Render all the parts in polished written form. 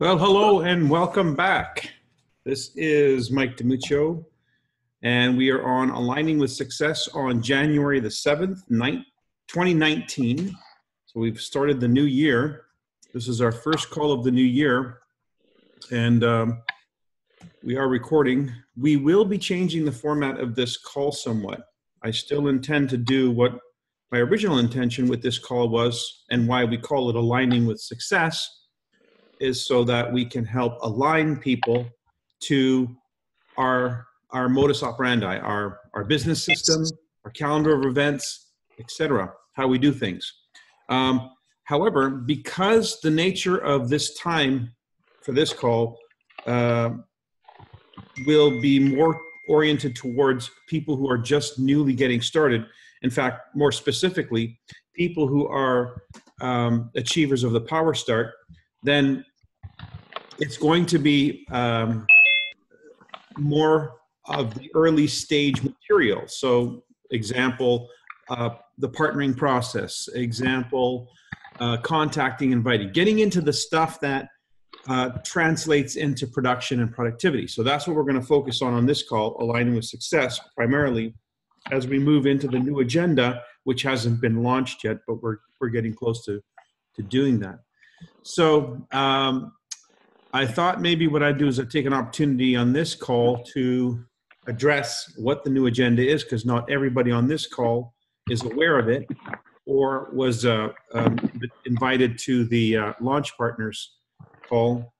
Well, hello and welcome back. This is Mike DiMuccio, and we are on Aligning with Success on January the 7th, 2019. So we've started the new year. This is our first call of the new year, and we are recording. We will be changing the format of this call somewhat. I still intend to do what my original intention with this call was, and why we call it Aligning with Success, is so that we can help align people to our modus operandi, our business system, our calendar of events, etc., how we do things. However, because the nature of this time for this call will be more oriented towards people who are just newly getting started, in fact, more specifically, people who are achievers of the Power Start, then it's going to be more of the early stage material. So example, the partnering process, example, contacting, inviting, getting into the stuff that translates into production and productivity. So that's what we're going to focus on this call, Aligning with Success, primarily as we move into the new agenda, which hasn't been launched yet, but we're getting close to doing that. So I thought maybe what I'd do is I'd take an opportunity on this call to address what the new agenda is, because not everybody on this call is aware of it or was invited to the launch partners call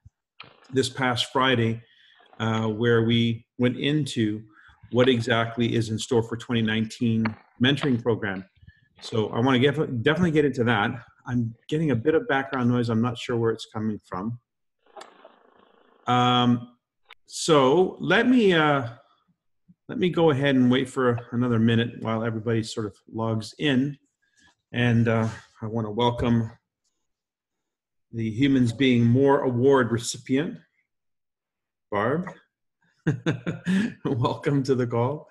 this past Friday, where we went into what exactly is in store for 2019 mentoring program. So I want to definitely get into that. I'm getting a bit of background noise. I'm not sure where it's coming from. So let me go ahead and wait for another minute while everybody sort of logs in. And I want to welcome the Humans Being More Award recipient, Barb. Welcome to the call.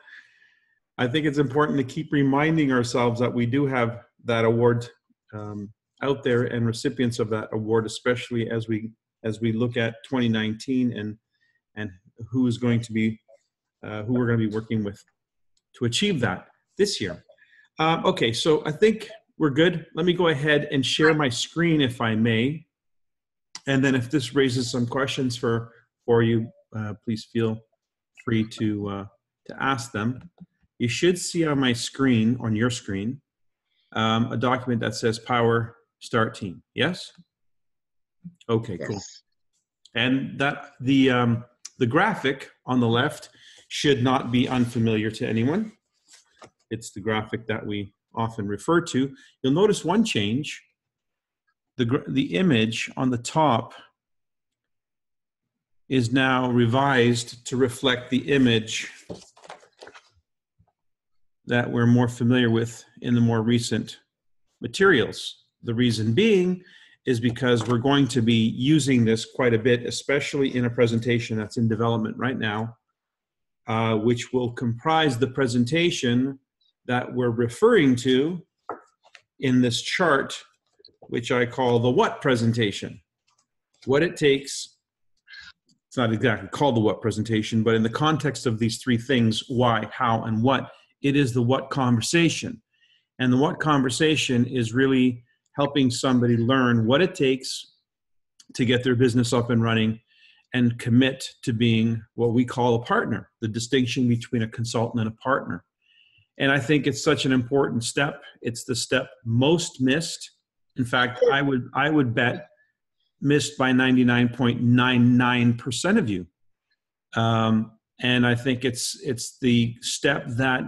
I think it's important to keep reminding ourselves that we do have that award out there and recipients of that award, especially as we look at 2019 and who we're going to be working with to achieve that this year. Okay, so I think we're good. Let me go ahead and share my screen, if I may. And then if this raises some questions for you, please feel free to ask them. You should see on my screen, on your screen, a document that says Power Start Team. Yes? Okay, yes. Cool. And that the graphic on the left should not be unfamiliar to anyone. It's the graphic that we often refer to. You'll notice one change. The image on the top is now revised to reflect the image that we're more familiar with in the more recent materials. The reason being is because we're going to be using this quite a bit, especially in a presentation that's in development right now, which will comprise the presentation that we're referring to in this chart, which I call the what presentation. What it takes, it's not exactly called the what presentation, but in the context of these three things, why, how, and what, it is the what conversation. And the what conversation is really helping somebody learn what it takes to get their business up and running and commit to being what we call a partner, the distinction between a consultant and a partner. And I think it's such an important step. It's the step most missed. In fact, I would bet missed by 99.99% of you. And I think it's the step that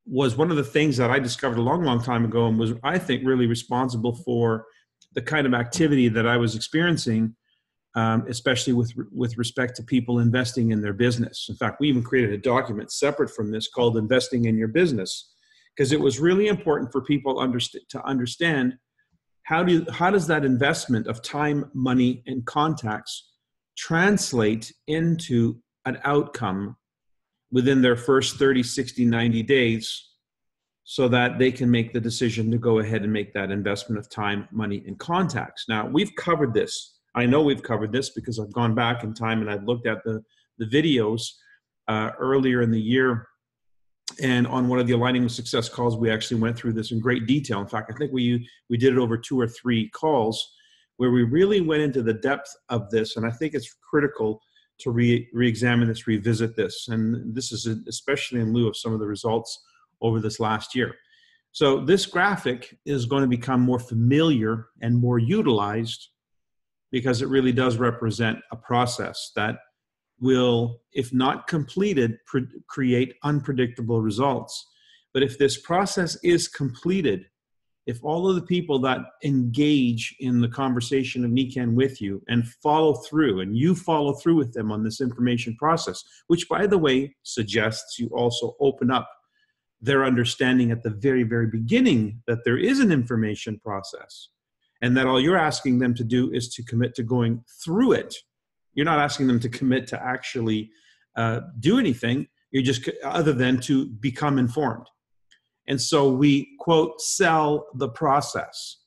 was one of the things that I discovered a long time ago and was, I think, really responsible for the kind of activity that I was experiencing, especially with respect to people investing in their business. In fact, we even created a document separate from this called Investing in Your Business, because it was really important for people to understand how does that investment of time, money, and contacts translate into an outcome within their first 30, 60, 90 days, so that they can make the decision to go ahead and make that investment of time, money, and contacts. Now, we've covered this I know we've covered this because I've gone back in time and I've looked at the videos earlier in the year. And on one of the Aligning with Success calls, we actually went through this in great detail. In fact, I think we did it over 2 or 3 calls where we really went into the depth of this. And I think it's critical to re-examine this, revisit this. And this is especially in lieu of some of the results over this last year. So this graphic is going to become more familiar and more utilized because it really does represent a process that will, if not completed, create unpredictable results. But if this process is completed, if all of the people that engage in the conversation of NICAN with you and follow through, and you follow through with them on this information process, which, by the way, suggests you also open up their understanding at the very, very beginning that there is an information process and that all you're asking them to do is to commit to going through it. You're not asking them to commit to actually do anything. You're just other than to become informed. And so we, quote, sell the process.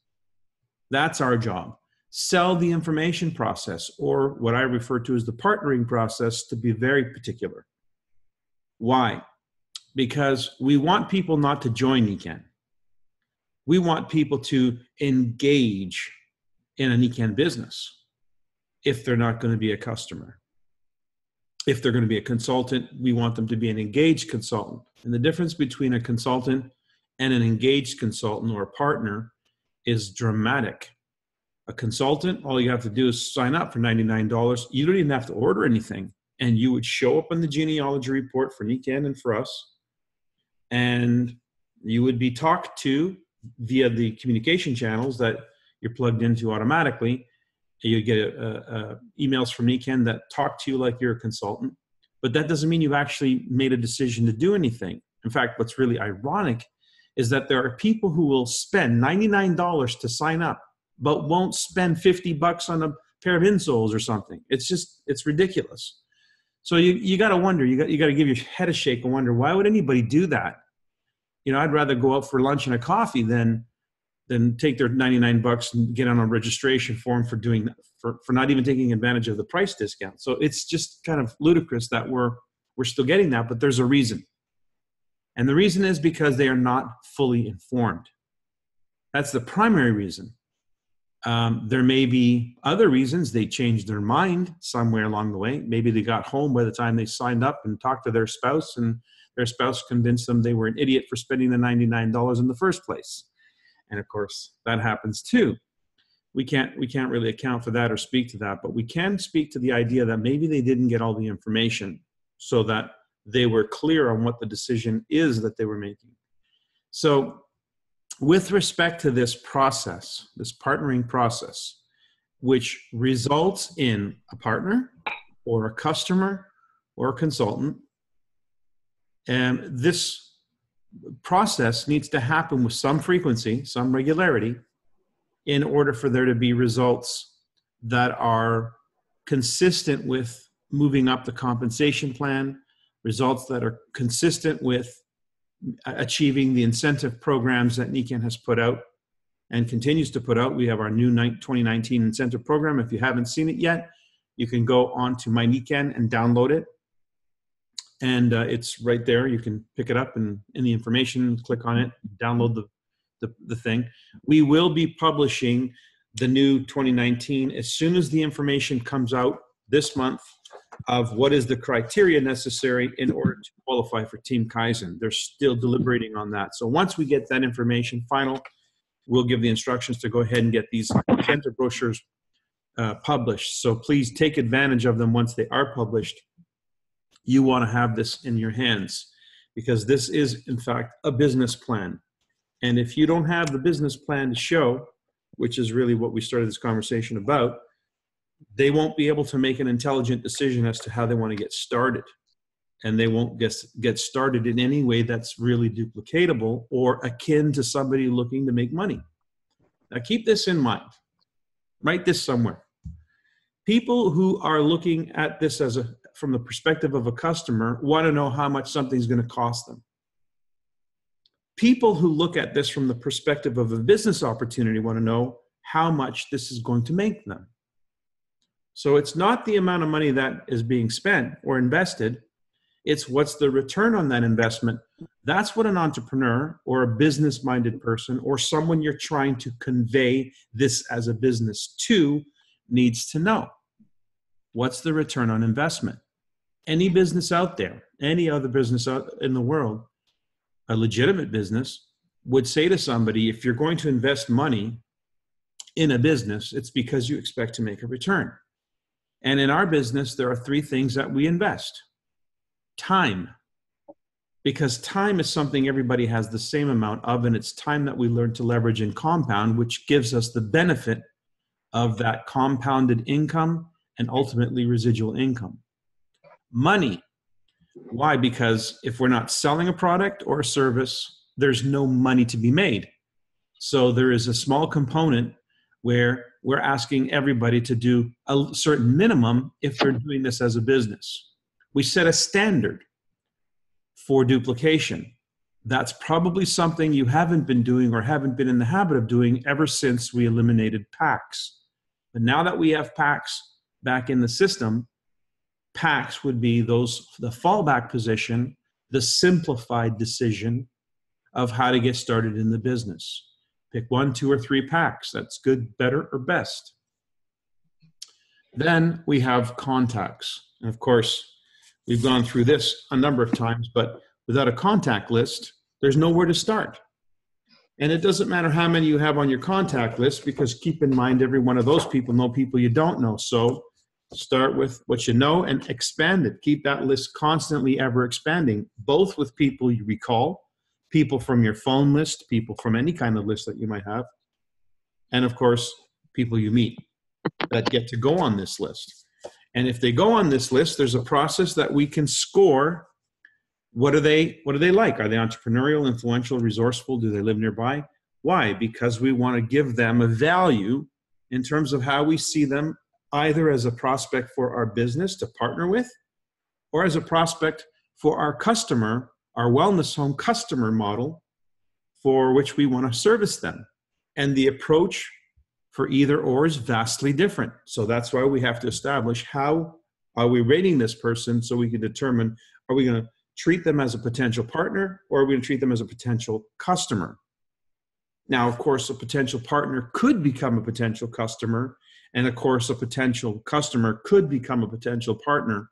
That's our job. Sell the information process, or what I refer to as the partnering process, to be very particular. Why? Because we want people not to join NICAN. We want people to engage in a NICAN business if they're not going to be a customer. If they're going to be a consultant, we want them to be an engaged consultant. And the difference between a consultant and an engaged consultant or a partner is dramatic. A consultant, all you have to do is sign up for $99. You don't even have to order anything. And you would show up on the genealogy report for NICAN and for us. And you would be talked to via the communication channels that you're plugged into automatically. You get emails from NICAN that talk to you like you're a consultant, but that doesn't mean you've actually made a decision to do anything. In fact, what's really ironic is that there are people who will spend $99 to sign up, but won't spend $50 on a pair of insoles or something. It's ridiculous. So you got to wonder, you got to give your head a shake and wonder, why would anybody do that? You know, I'd rather go out for lunch and a coffee than take their $99 and get on a registration form for not even taking advantage of the price discount. So it's just kind of ludicrous that we're still getting that, but there's a reason. And the reason is because they are not fully informed. That's the primary reason. There may be other reasons. They changed their mind somewhere along the way. Maybe they got home by the time they signed up and talked to their spouse, and their spouse convinced them they were an idiot for spending the $99 in the first place. And of course, that happens too. We can't really account for that or speak to that, but we can speak to the idea that maybe they didn't get all the information so that they were clear on what the decision is that they were making. So with respect to this process, this partnering process, which results in a partner or a customer or a consultant, and this process needs to happen with some frequency, some regularity, in order for there to be results that are consistent with moving up the compensation plan, results that are consistent with achieving the incentive programs that NICAN has put out and continues to put out. We have our new 2019 incentive program. If you haven't seen it yet, you can go on to My NICAN and download it. And it's right there. You can pick it up and in the information, click on it, download the thing. We will be publishing the new 2019 as soon as the information comes out this month of what is the criteria necessary in order to qualify for Team Kaizen. They're still deliberating on that. So once we get that information final, we'll give the instructions to go ahead and get these incentive brochures published. So please take advantage of them once they are published. You want to have this in your hands because this is, in fact, a business plan. And if you don't have the business plan to show, which is really what we started this conversation about, they won't be able to make an intelligent decision as to how they want to get started. And they won't get started in any way that's really duplicatable or akin to somebody looking to make money. Now keep this in mind. Write this somewhere. People who are looking at this from the perspective of a customer want to know how much something's going to cost them. People who look at this from the perspective of a business opportunity want to know how much this is going to make them. So it's not the amount of money that is being spent or invested. It's what's the return on that investment. That's what an entrepreneur or a business-minded person or someone you're trying to convey this as a business to needs to know. What's the return on investment? Any business out there, any other business out in the world, a legitimate business would say to somebody, if you're going to invest money in a business, it's because you expect to make a return. And in our business, there are three things that we invest. Time, because time is something everybody has the same amount of, and it's time that we learn to leverage and compound, which gives us the benefit of that compounded income and ultimately residual income. Money. Why? Because if we're not selling a product or a service, there's no money to be made. So there is a small component where we're asking everybody to do a certain minimum if they're doing this as a business. We set a standard for duplication. That's probably something you haven't been doing or haven't been in the habit of doing ever since we eliminated packs. But now that we have packs back in the system, packs would be the fallback position, the simplified decision of how to get started in the business. Pick 1, 2, or 3 packs. That's good, better, or best. Then we have contacts. And of course, we've gone through this a number of times, but without a contact list, there's nowhere to start. And it doesn't matter how many you have on your contact list, because keep in mind, every one of those people know people you don't know. So start with what you know and expand it. Keep that list constantly ever expanding, both with people you recall, people from your phone list, people from any kind of list that you might have, and of course, people you meet that get to go on this list. And if they go on this list, there's a process that we can score. What are they like? Are they entrepreneurial, influential, resourceful? Do they live nearby? Why? Because we want to give them a value in terms of how we see them, either as a prospect for our business to partner with, or as a prospect for our customer, our wellness home customer model, for which we want to service them. And the approach for either or is vastly different. So that's why we have to establish, how are we rating this person, so we can determine, are we going to treat them as a potential partner, or are we going to treat them as a potential customer? Now, of course, a potential partner could become a potential customer, and of course, a potential customer could become a potential partner.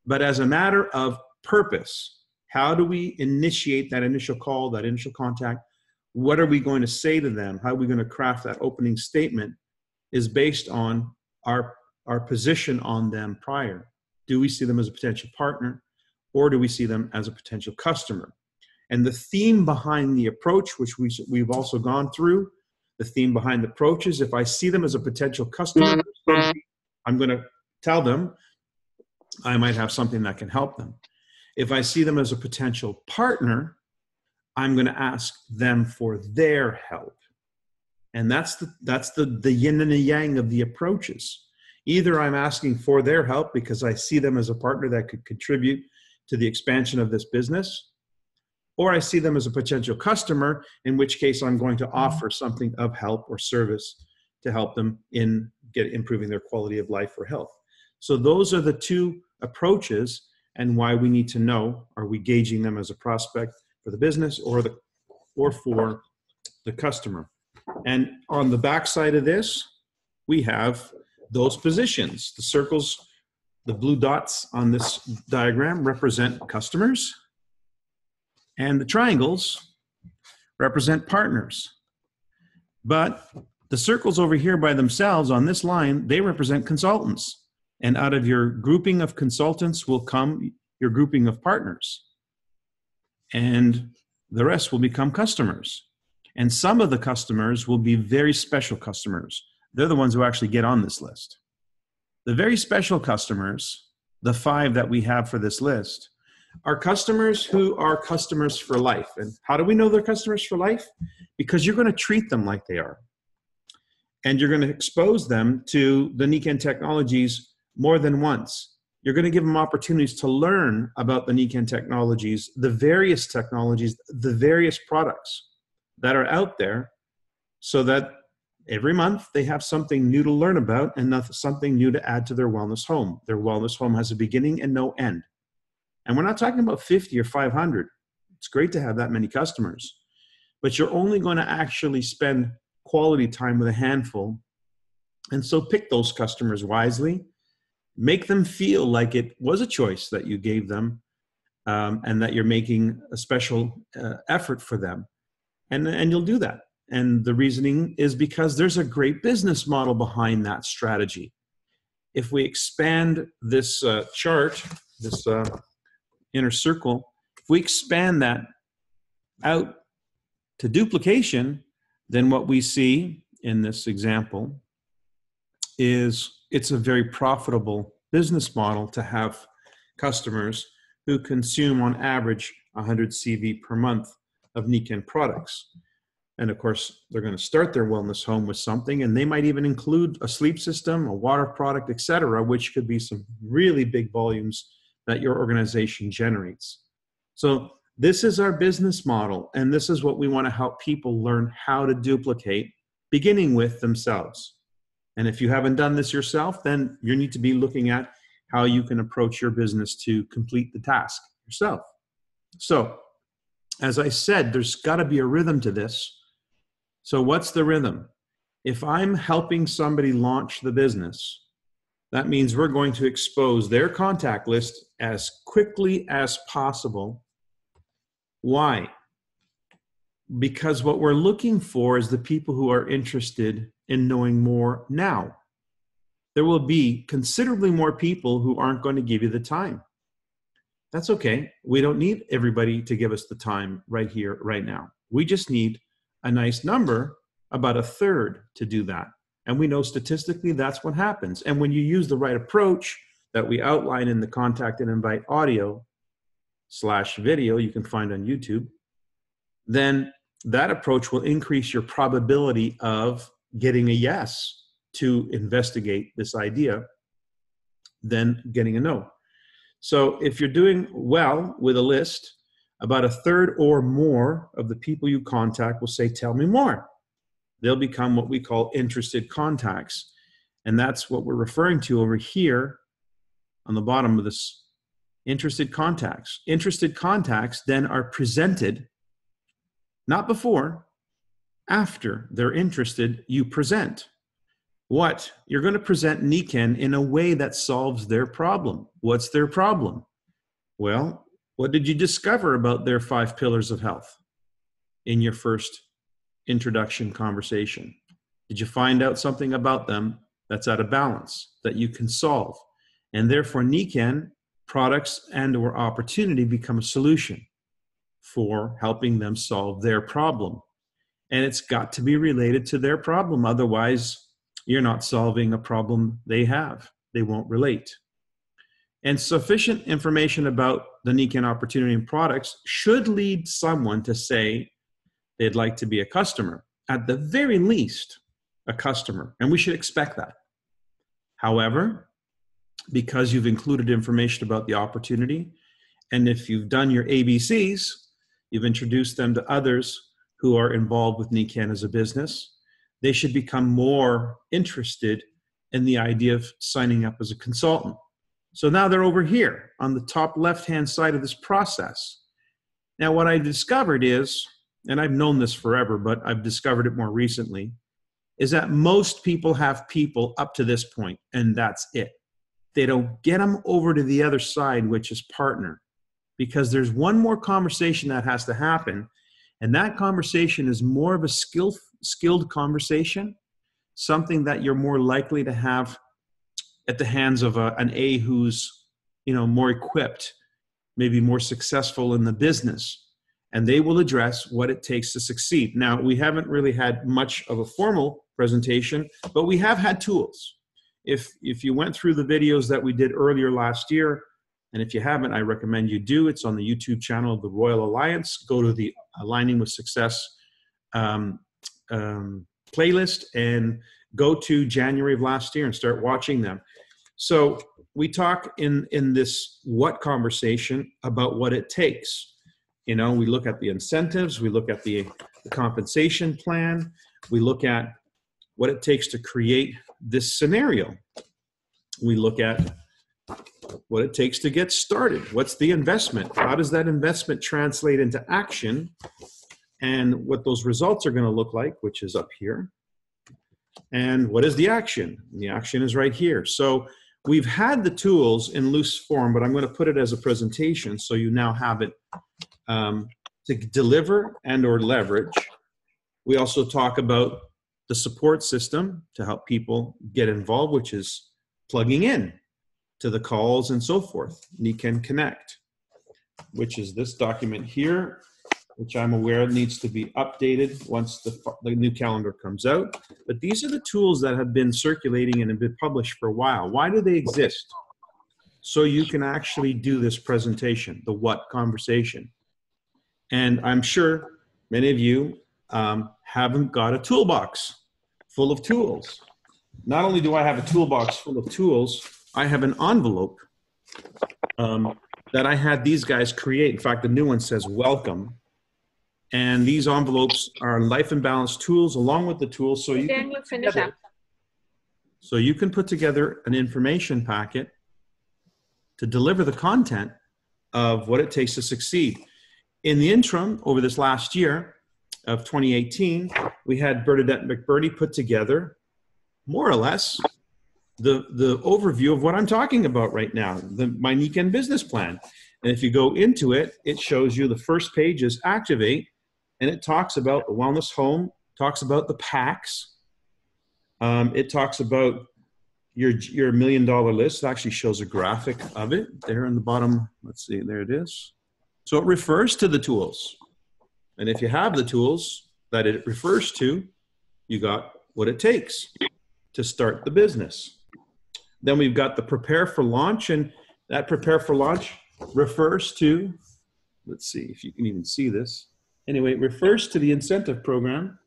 But as a matter of purpose, how do we initiate that initial call, that initial contact? What are we going to say to them? How are we going to craft that opening statement is based on our position on them prior. Do we see them as a potential partner, or do we see them as a potential customer? And the theme behind the approach, which we've also gone through, the theme behind the approach is, if I see them as a potential customer, I'm going to tell them I might have something that can help them. If I see them as a potential partner, I'm going to ask them for their help. And that's the yin and the yang of the approaches. Either I'm asking for their help because I see them as a partner that could contribute to the expansion of this business, or I see them as a potential customer, in which case I'm going to offer something of help or service to help them in improving their quality of life or health. So those are the two approaches, and why we need to know, are we gauging them as a prospect for the business or for the customer? And on the backside of this, we have those positions. The circles, the blue dots on this diagram represent customers, and the triangles represent partners. But the circles over here by themselves on this line, they represent consultants. And out of your grouping of consultants will come your grouping of partners. And the rest will become customers. And some of the customers will be very special customers. They're the ones who actually get on this list. The very special customers, the 5 that we have for this list, are customers who are customers for life. And how do we know they're customers for life? Because you're going to treat them like they are. And you're going to expose them to the Niken technologies more than once. You're going to give them opportunities to learn about the Niken technologies, the various technologies, the various products that are out there, so that Every month, they have something new to learn about and something new to add to their wellness home. Their wellness home has a beginning and no end. And we're not talking about 50 or 500. It's great to have that many customers, but you're only going to actually spend quality time with a handful. And so pick those customers wisely, make them feel like it was a choice that you gave them, and that you're making a special effort for them. And you'll do that. And the reasoning is because there's a great business model behind that strategy. If we expand this chart, this inner circle, if we expand that out to duplication, then what we see in this example is it's a very profitable business model to have customers who consume on average 100 CV per month of Nikken products. And of course, they're going to start their wellness home with something, and they might even include a sleep system, a water product, etc., which could be some really big volumes that your organization generates. So this is our business model, and this is what we want to help people learn how to duplicate, beginning with themselves. And if you haven't done this yourself, then you need to be looking at how you can approach your business to complete the task yourself. So, as I said, there's got to be a rhythm to this. So what's the rhythm? If I'm helping somebody launch the business, that means we're going to expose their contact list as quickly as possible. Why? Because what we're looking for is the people who are interested in knowing more now. There will be considerably more people who aren't going to give you the time. That's okay. We don't need everybody to give us the time right here, right now. We just need a nice number, about a third, to do that. And we know statistically that's what happens. And when you use the right approach that we outline in the contact and invite audio / video you can find on YouTube, then that approach will increase your probability of getting a yes to investigate this idea than getting a no. So if you're doing well with a list, about a third or more of the people you contact will say, tell me more. They'll become what we call interested contacts. And that's what we're referring to over here on the bottom of this, interested contacts. Interested contacts then are presented, not before, after they're interested, you present. What? You're going to present Nikken in a way that solves their problem. What's their problem? Well, what did you discover about their 5 pillars of health in your first introduction conversation? Did you find out something about them that's out of balance that you can solve? And therefore, Nikken products and or opportunity become a solution for helping them solve their problem. And it's got to be related to their problem. Otherwise, you're not solving a problem they have. They won't relate. And sufficient information about the Nikken opportunity and products should lead someone to say they'd like to be a customer. At the very least, a customer. And we should expect that. However, because you've included information about the opportunity, and if you've done your ABCs, you've introduced them to others who are involved with Nikken as a business, they should become more interested in the idea of signing up as a consultant. So now they're over here on the top left-hand side of this process. Now, what I discovered is, and I've known this forever, but I've discovered it more recently, is that most people have people up to this point, and that's it. They don't get them over to the other side, which is partner, because there's one more conversation that has to happen, and that conversation is more of a skilled conversation, something that you're more likely to have at the hands of an A who's, more equipped, maybe more successful in the business, and they will address what it takes to succeed. Now, we haven't really had much of a formal presentation, but we have had tools. If you went through the videos that we did earlier last year, and if you haven't, I recommend you do. It's on the YouTube channel of the Royal Alliance. Go to the Aligning with Success playlist and go to January of last year and start watching them. So we talk in this what conversation about what it takes. We look at the incentives, we look at the compensation plan, we look at what it takes to create this scenario. We look at what it takes to get started. What's the investment? How does that investment translate into action? And what those results are going to look like, which is up here. And what is the action? And the action is right here. So we've had the tools in loose form, but I'm going to put it as a presentation so you now have it to deliver and or leverage. We also talk about the support system to help people get involved, which is plugging in to the calls and so forth. Niken Connect, which is this document here, which I'm aware needs to be updated once the new calendar comes out. But these are the tools that have been circulating and have been published for a while. Why do they exist? So you can actually do this presentation, the what conversation. And I'm sure many of you haven't got a toolbox full of tools. Not only do I have a toolbox full of tools, I have an envelope that I had these guys create. In fact, the new one says welcome. And these envelopes are life and balance tools along with the tools. So you can put together an information packet to deliver the content of what it takes to succeed. In the interim, over this last year of 2018, we had Bernadette McBurney put together more or less the overview of what I'm talking about right now, my Niken business plan. And if you go into it, it shows you the first page is activate, and it talks about the wellness home, talks about the packs. It talks about your $1 million list. It actually shows a graphic of it there in the bottom. Let's see, there it is. So it refers to the tools. And if you have the tools that it refers to, you got what it takes to start the business. Then we've got the prepare for launch, and that prepare for launch refers to, let's see if you can even see this. Anyway, it refers to the incentive program.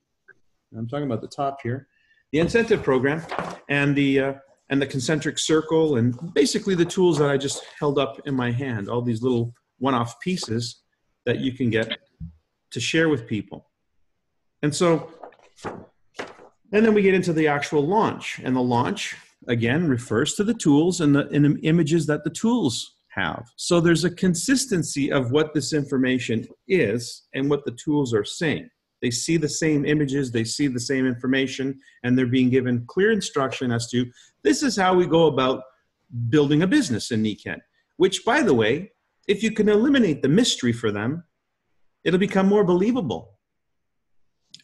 I'm talking about the top here. The incentive program and the concentric circle, and basically the tools that I just held up in my hand, all these little one-off pieces that you can get to share with people. And so, and then we get into the actual launch, and the launch again refers to the tools and the images that the tools have. So there's a consistency of what this information is and what the tools are saying. They see the same images, they see the same information, and they're being given clear instruction as to this is how we go about building a business in Niken, which, by the way, if you can eliminate the mystery for them, it'll become more believable.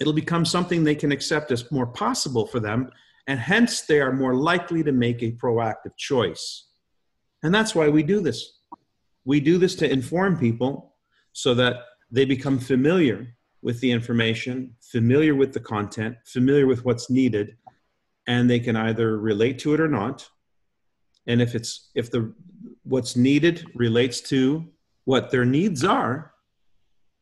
It'll become something they can accept as more possible for them, and hence they are more likely to make a proactive choice. And that's why we do this. We do this to inform people so that they become familiar with the information, familiar with the content, familiar with what's needed, and they can either relate to it or not. And if what's needed relates to what their needs are,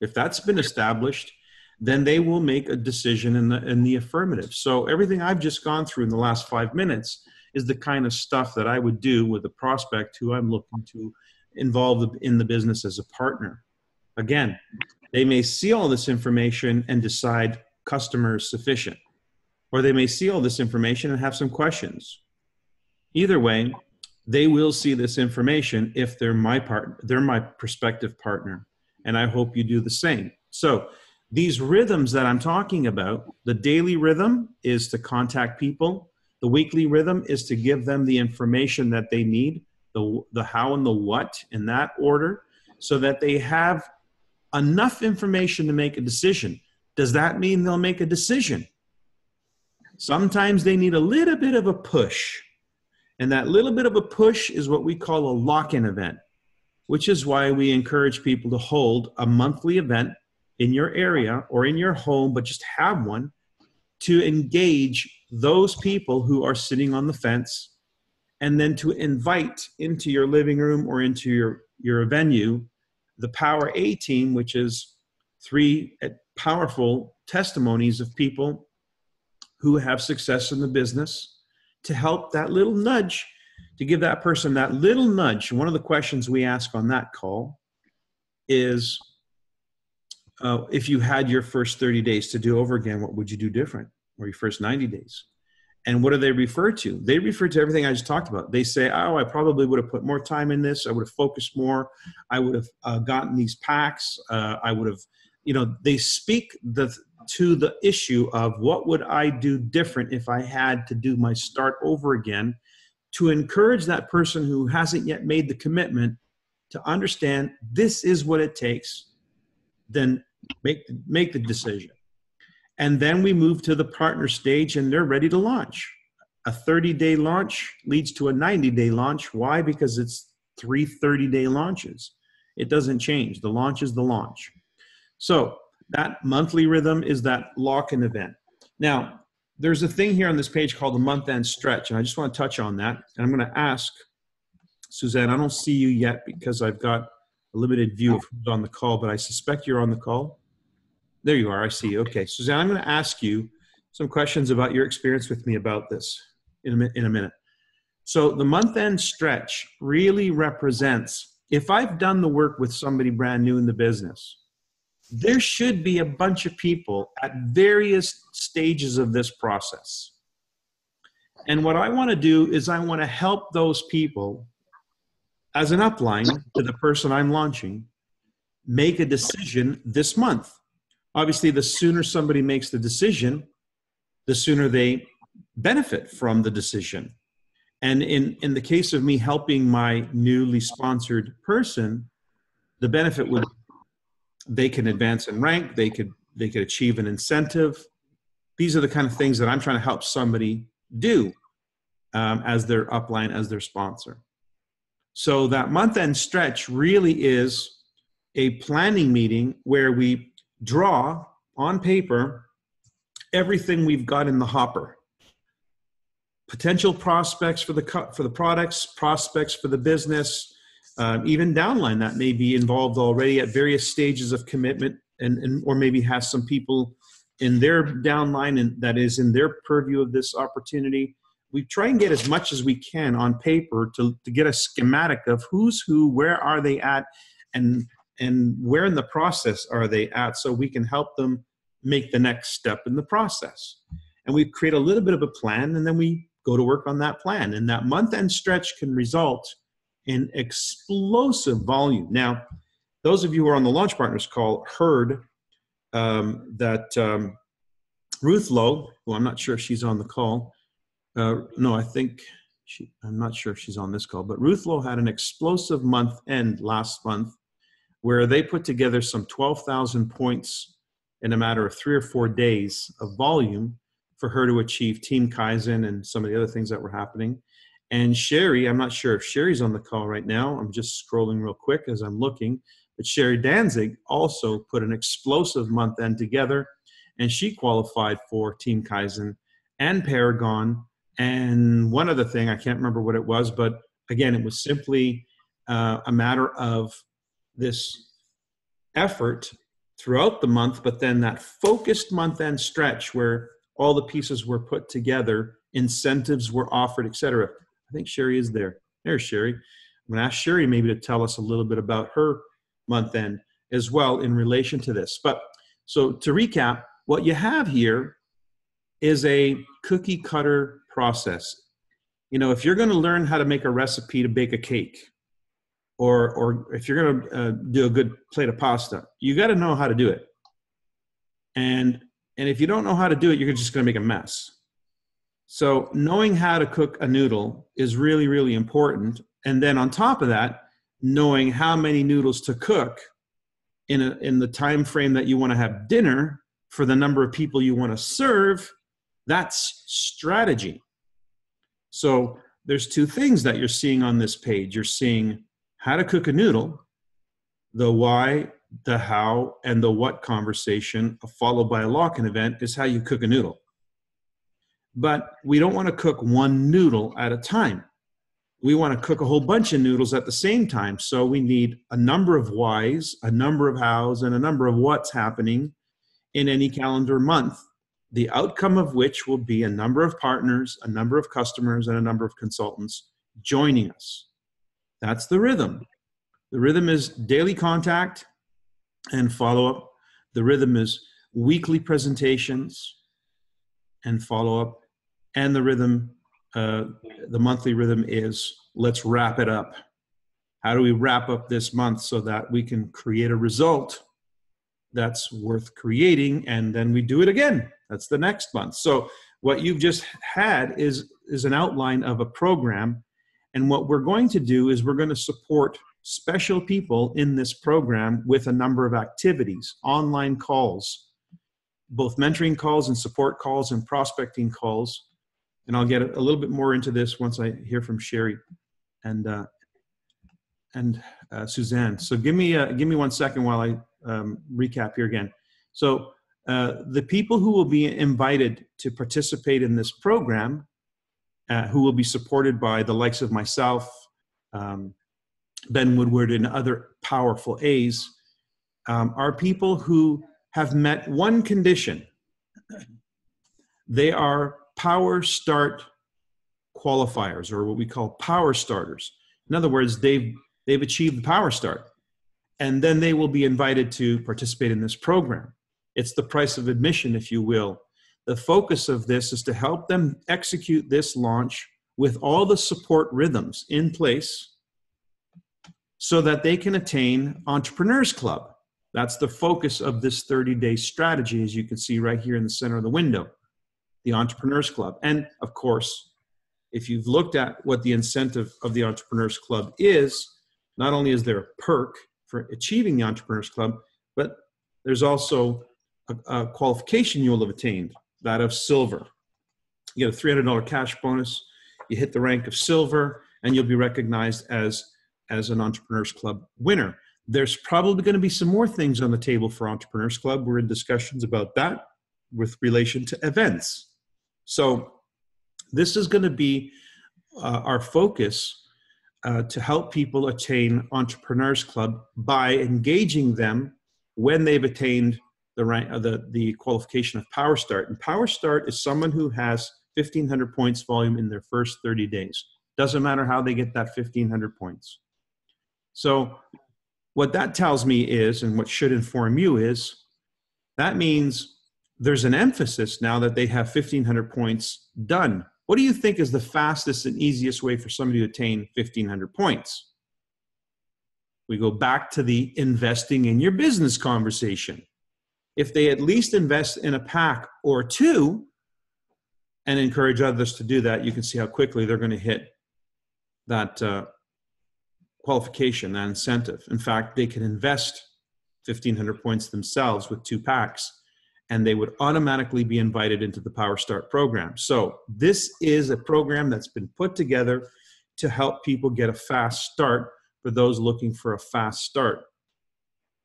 if that's been established, then they will make a decision in the affirmative. So everything I've just gone through in the last 5 minutes is the kind of stuff that I would do with a prospect who I'm looking to involve in the business as a partner. Again, they may see all this information and decide customer is sufficient, or they may see all this information and have some questions. Either way, they will see this information if they're my prospective partner, and I hope you do the same. So these rhythms that I'm talking about, the daily rhythm is to contact people. The weekly rhythm is to give them the information that they need, the how and the what in that order, so that they have enough information to make a decision. Does that mean they'll make a decision? Sometimes they need a little bit of a push. And that little bit of a push is what we call a lock-in event, which is why we encourage people to hold a monthly event in your area or in your home, but just have one to engage those people who are sitting on the fence, and then to invite into your living room or into your venue the Power A team, which is 3 powerful testimonies of people who have success in the business, to help that little nudge, to give that person that little nudge. One of the questions we ask on that call is, if you had your first 30 days to do over again, what would you do different? or your first 90 days. And what do they refer to? They refer to everything I just talked about. They say, oh, I probably would have put more time in this. I would have focused more. I would have gotten these packs. I would have, they speak to the issue of what would I do different if I had to do my start over again, to encourage that person who hasn't yet made the commitment to understand this is what it takes, then make the decision. And then we move to the partner stage and they're ready to launch. A 30-day launch leads to a 90-day launch. Why? Because it's 3 30-day launches. It doesn't change. The launch is the launch. So that monthly rhythm is that lock-in event. Now, there's a thing here on this page called the Monthend Stretch, and I just want to touch on that. And I'm going to ask Suzanne, I don't see you yet because I've got a limited view of who's on the call, but I suspect you're on the call. There you are. I see you. Okay. Suzanne, I'm going to ask you some questions about your experience with me about this in a minute. So the Monthend Stretch really represents, if I've done the work with somebody brand new in the business, there should be a bunch of people at various stages of this process. And what I want to do is I want to help those people as an upline to the person I'm launching make a decision this month. Obviously, the sooner somebody makes the decision, the sooner they benefit from the decision. And in the case of me helping my newly sponsored person, the benefit would, they can advance in rank, they could achieve an incentive. These are the kind of things that I'm trying to help somebody do as their upline, as their sponsor. So that Monthend Stretch really is a planning meeting where we draw on paper everything we've got in the hopper. Potential prospects for the products, prospects for the business, even downline that may be involved already at various stages of commitment, and or maybe has some people in their downline and that is in their purview of this opportunity. We try and get as much as we can on paper to get a schematic of who's who, where are they at, and where in the process are they at, so we can help them make the next step in the process. And we create a little bit of a plan, and then we go to work on that plan. And that Monthend Stretch can result in explosive volume. Now, those of you who are on the Launch Partners call heard that Ruth Lowe, who I'm not sure if she's on the call, no, I think I'm not sure if she's on this call, but Ruth Lowe had an explosive month end last month where they put together some 12,000 points in a matter of 3 or 4 days of volume for her to achieve Team Kaizen and some of the other things that were happening. And Sherry, I'm not sure if Sherry's on the call right now. I'm just scrolling real quick as I'm looking. But Sherry Danzig also put an explosive month end together, and she qualified for Team Kaizen and Paragon. And one other thing, I can't remember what it was, but again, it was simply a matter of this effort throughout the month, but then that focused month-end stretch where all the pieces were put together, incentives were offered, etc. I think Sherry is there. There's Sherry. I'm going to ask Sherry maybe to tell us a little bit about her month-end as well in relation to this. But so to recap, what you have here is a cookie cutter process. You know, if you're going to learn how to make a recipe to bake a cake, or if you're going to do a good plate of pasta, you got to know how to do it. And if you don't know how to do it, you're just going to make a mess. So knowing how to cook a noodle is really, really important. And then on top of that, knowing how many noodles to cook in the time frame that you want to have dinner for the number of people you want to serve, that's strategy. So there's two things that you're seeing on this page. You're seeing how to cook a noodle, the why, the how, and the what conversation, followed by a lock-in event, is how you cook a noodle. But we don't want to cook one noodle at a time. We want to cook a whole bunch of noodles at the same time. So we need a number of whys, a number of hows, and a number of what's happening in any calendar month, the outcome of which will be a number of partners, a number of customers, and a number of consultants joining us. That's the rhythm. The rhythm is daily contact and follow-up. The rhythm is weekly presentations, and follow up. And the rhythm, the monthly rhythm is, let's wrap it up. How do we wrap up this month so that we can create a result that's worth creating, and then we do it again? That's the next month. So what you've just had is an outline of a program. And what we're going to do is we're going to support special people in this program with a number of activities, online calls, both mentoring calls and support calls and prospecting calls. And I'll get a little bit more into this once I hear from Sherry and Suzanne. So give me 1 second while I recap here again. So the people who will be invited to participate in this program, who will be supported by the likes of myself, Ben Woodward, and other powerful A's, are people who have met one condition. They are Power Start qualifiers, or what we call power starters. In other words, they've achieved the Power Start, and then they will be invited to participate in this program. It's the price of admission, if you will. The focus of this is to help them execute this launch with all the support rhythms in place so that they can attain Entrepreneurs Club. That's the focus of this 30-day strategy, as you can see right here in the center of the window, the Entrepreneurs Club. And of course, if you've looked at what the incentive of the Entrepreneurs Club is, not only is there a perk for achieving the Entrepreneurs Club, but there's also a qualification you'll have attained, that of silver. You get a $300 cash bonus, you hit the rank of silver, and you'll be recognized as an Entrepreneurs Club winner. There's probably going to be some more things on the table for Entrepreneurs Club. We're in discussions about that with relation to events. So this is going to be our focus to help people attain Entrepreneurs Club by engaging them when they've attained the rank, the qualification of Power Start. And Power Start is someone who has 1,500 points volume in their first 30 days. Doesn't matter how they get that 1,500 points. So what that tells me is, and what should inform you is, that means there's an emphasis now that they have 1,500 points done. What do you think is the fastest and easiest way for somebody to attain 1,500 points? We go back to the investing in your business conversation. If they at least invest in a pack or two and encourage others to do that, you can see how quickly they're going to hit that qualification, that incentive. In fact, they can invest 1,500 points themselves with 2 packs, and they would automatically be invited into the Power Start program. So this is a program that's been put together to help people get a fast start for those looking for a fast start.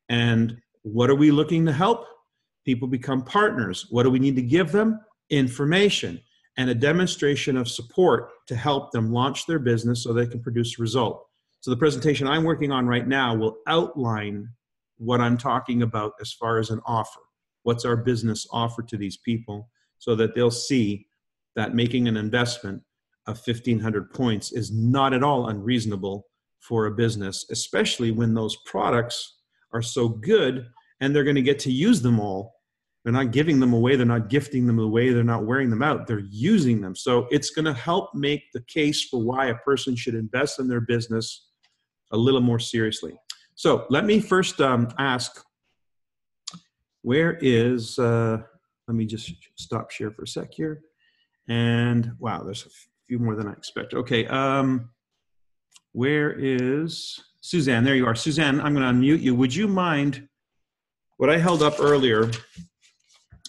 And what are we looking to help? People become partners. What do we need to give them? Information and a demonstration of support to help them launch their business so they can produce a result. So the presentation I'm working on right now will outline what I'm talking about as far as an offer. What's our business offer to these people so that they'll see that making an investment of 1,500 points is not at all unreasonable for a business, especially when those products are so good and they're going to get to use them all. They're not giving them away. They're not gifting them away. They're not wearing them out. They're using them. So it's going to help make the case for why a person should invest in their business a little more seriously. So let me first ask, where is, let me just stop share for a sec here. And wow, there's a few more than I expected. Okay, where is Suzanne? There you are. Suzanne, I'm going to unmute you. Would you mind, what I held up earlier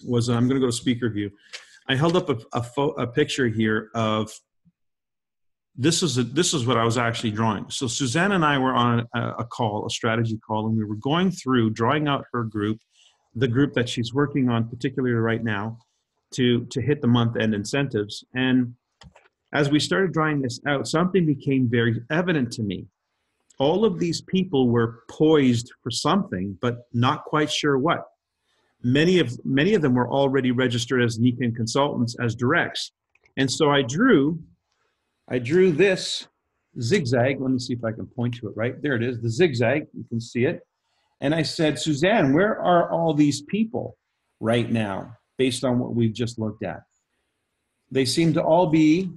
was, I'm going to go to speaker view. I held up a picture here of, this is what I was actually drawing. So Suzanne and I were on a call, a strategy call, and we were going through, drawing out her group, the group that she's working on particularly right now to hit the month-end incentives. And as we started drawing this out, something became very evident to me. All of these people were poised for something, but not quite sure what. Many of them were already registered as Nikan consultants, as directs. And so I drew this zigzag. Let me see if I can point to it right. There it is, the zigzag. You can see it. And I said, Suzanne, where are all these people right now based on what we've just looked at? they seem to all be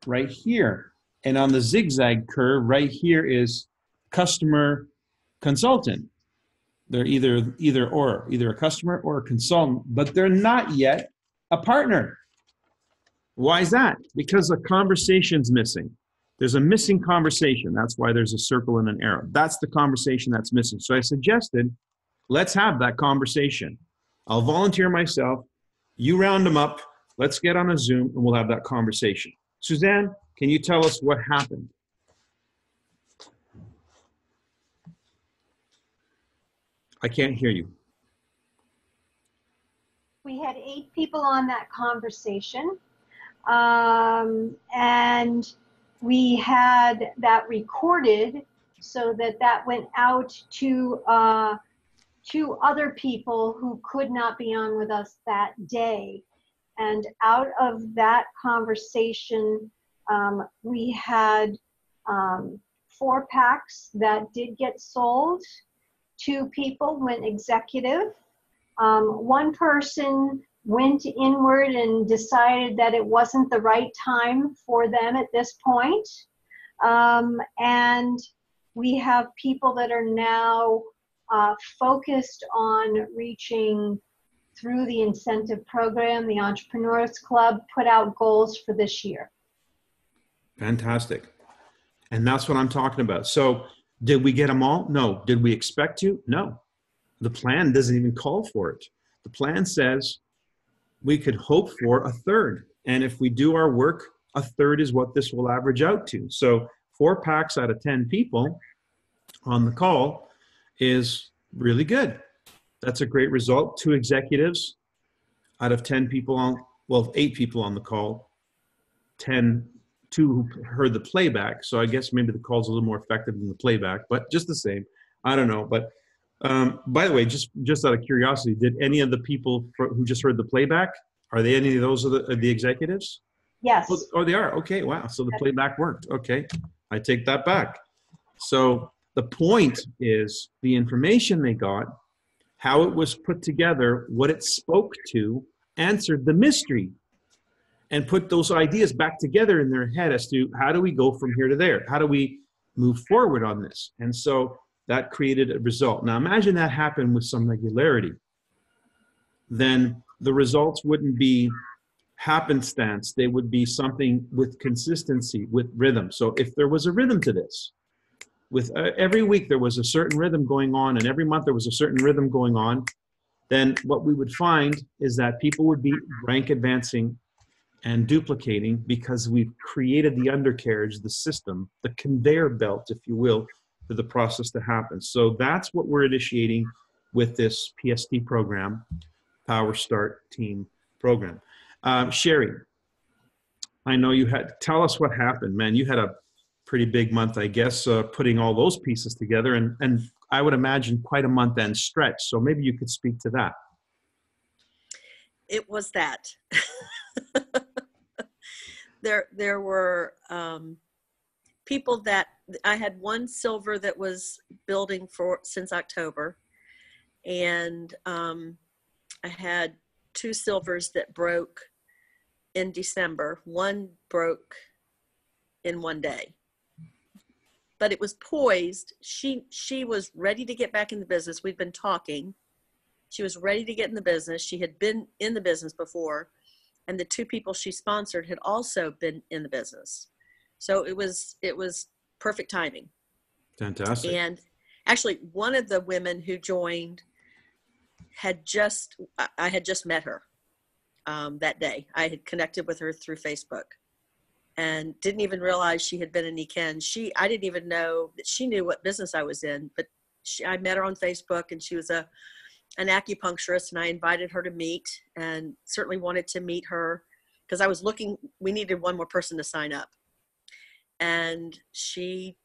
right here. And on the zigzag curve, right here is customer consultant. They're either a customer or a consultant, but they're not yet a partner. Why is that? Because a conversation's missing. There's a missing conversation. That's why there's a circle and an arrow. That's the conversation that's missing. So I suggested, let's have that conversation. I'll volunteer myself. You round them up. Let's get on a Zoom and we'll have that conversation. Suzanne, can you tell us what happened? I can't hear you. We had 8 people on that conversation, and we had that recorded so that went out to 2 other people who could not be on with us that day. And out of that conversation, we had 4 packs that did get sold. 2 people went executive. 1 person went inward and decided that it wasn't the right time for them at this point. And we have people that are now focused on reaching through the incentive program. The Entrepreneurs Club put out goals for this year. Fantastic. And that's what I'm talking about. So did we get them all? No. Did we expect to? No. The plan doesn't even call for it. The plan says we could hope for a third. And if we do our work, a third is what this will average out to. So 4 packs out of 10 people on the call is really good. That's a great result. 2 executives out of 10 people on, well, 8 people on the call, 2 who heard the playback. So I guess maybe the call's a little more effective than the playback, but just the same. I don't know. But by the way, just out of curiosity, did any of the people who just heard the playback, are they any of those of the executives? Yes. Oh, they are. Okay. Wow. So the playback worked. Okay. I take that back. So the point is the information they got, how it was put together, what it spoke to, answered the mystery, and put those ideas back together in their head as to how do we go from here to there? How do we move forward on this? And so that created a result. Now imagine that happened with some regularity. Then the results wouldn't be happenstance. They would be something with consistency, with rhythm. So if there was a rhythm to this, with every week there was a certain rhythm going on, and every month there was a certain rhythm going on, then what we would find is that people would be rank advancing and duplicating because we've created the undercarriage, the system, the conveyor belt, if you will, for the process to happen. So that's what we're initiating with this PST program, Power Start Team program. Sherry, I know you tell us what happened, man. You had a pretty big month, I guess, putting all those pieces together, and I would imagine quite a month-end stretch. So maybe you could speak to that. It was that. There were people that I had 1 silver that was building since October, and I had 2 silvers that broke in December. 1 broke in 1 day, but it was poised. She was ready to get back in the business. We'd been talking. She was ready to get in the business. She had been in the business before, and the 2 people she sponsored had also been in the business. So it was perfect timing. Fantastic. And actually, one of the women who joined I had just met her that day. I had connected with her through Facebook and didn't even realize she had been in EKEN. I didn't even know that she knew what business I was in, but I met her on Facebook, and she was an acupuncturist, and I invited her to meet, and certainly wanted to meet her because I was we needed 1 more person to sign up. And she,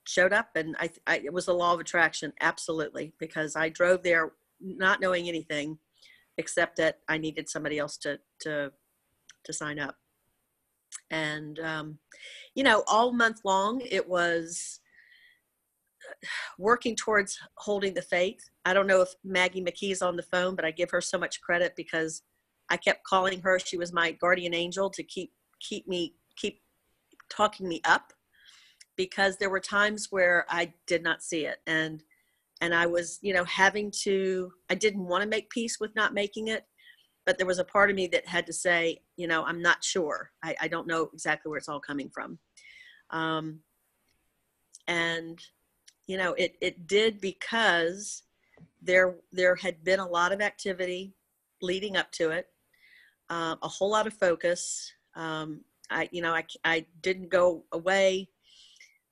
showed up, and it was the law of attraction. Absolutely. Because I drove there not knowing anything except that I needed somebody else to sign up. And, all month long, it was working towards holding the faith. I don't know if Maggie McKee's on the phone, but I give her so much credit because I kept calling her. She was my guardian angel to keep talking me up, because there were times where I did not see it. And I was, I didn't want to make peace with not making it, but there was a part of me that had to say, I'm not sure. I don't know exactly where it's all coming from. It did, because there had been a lot of activity leading up to it, a whole lot of focus. I didn't go away.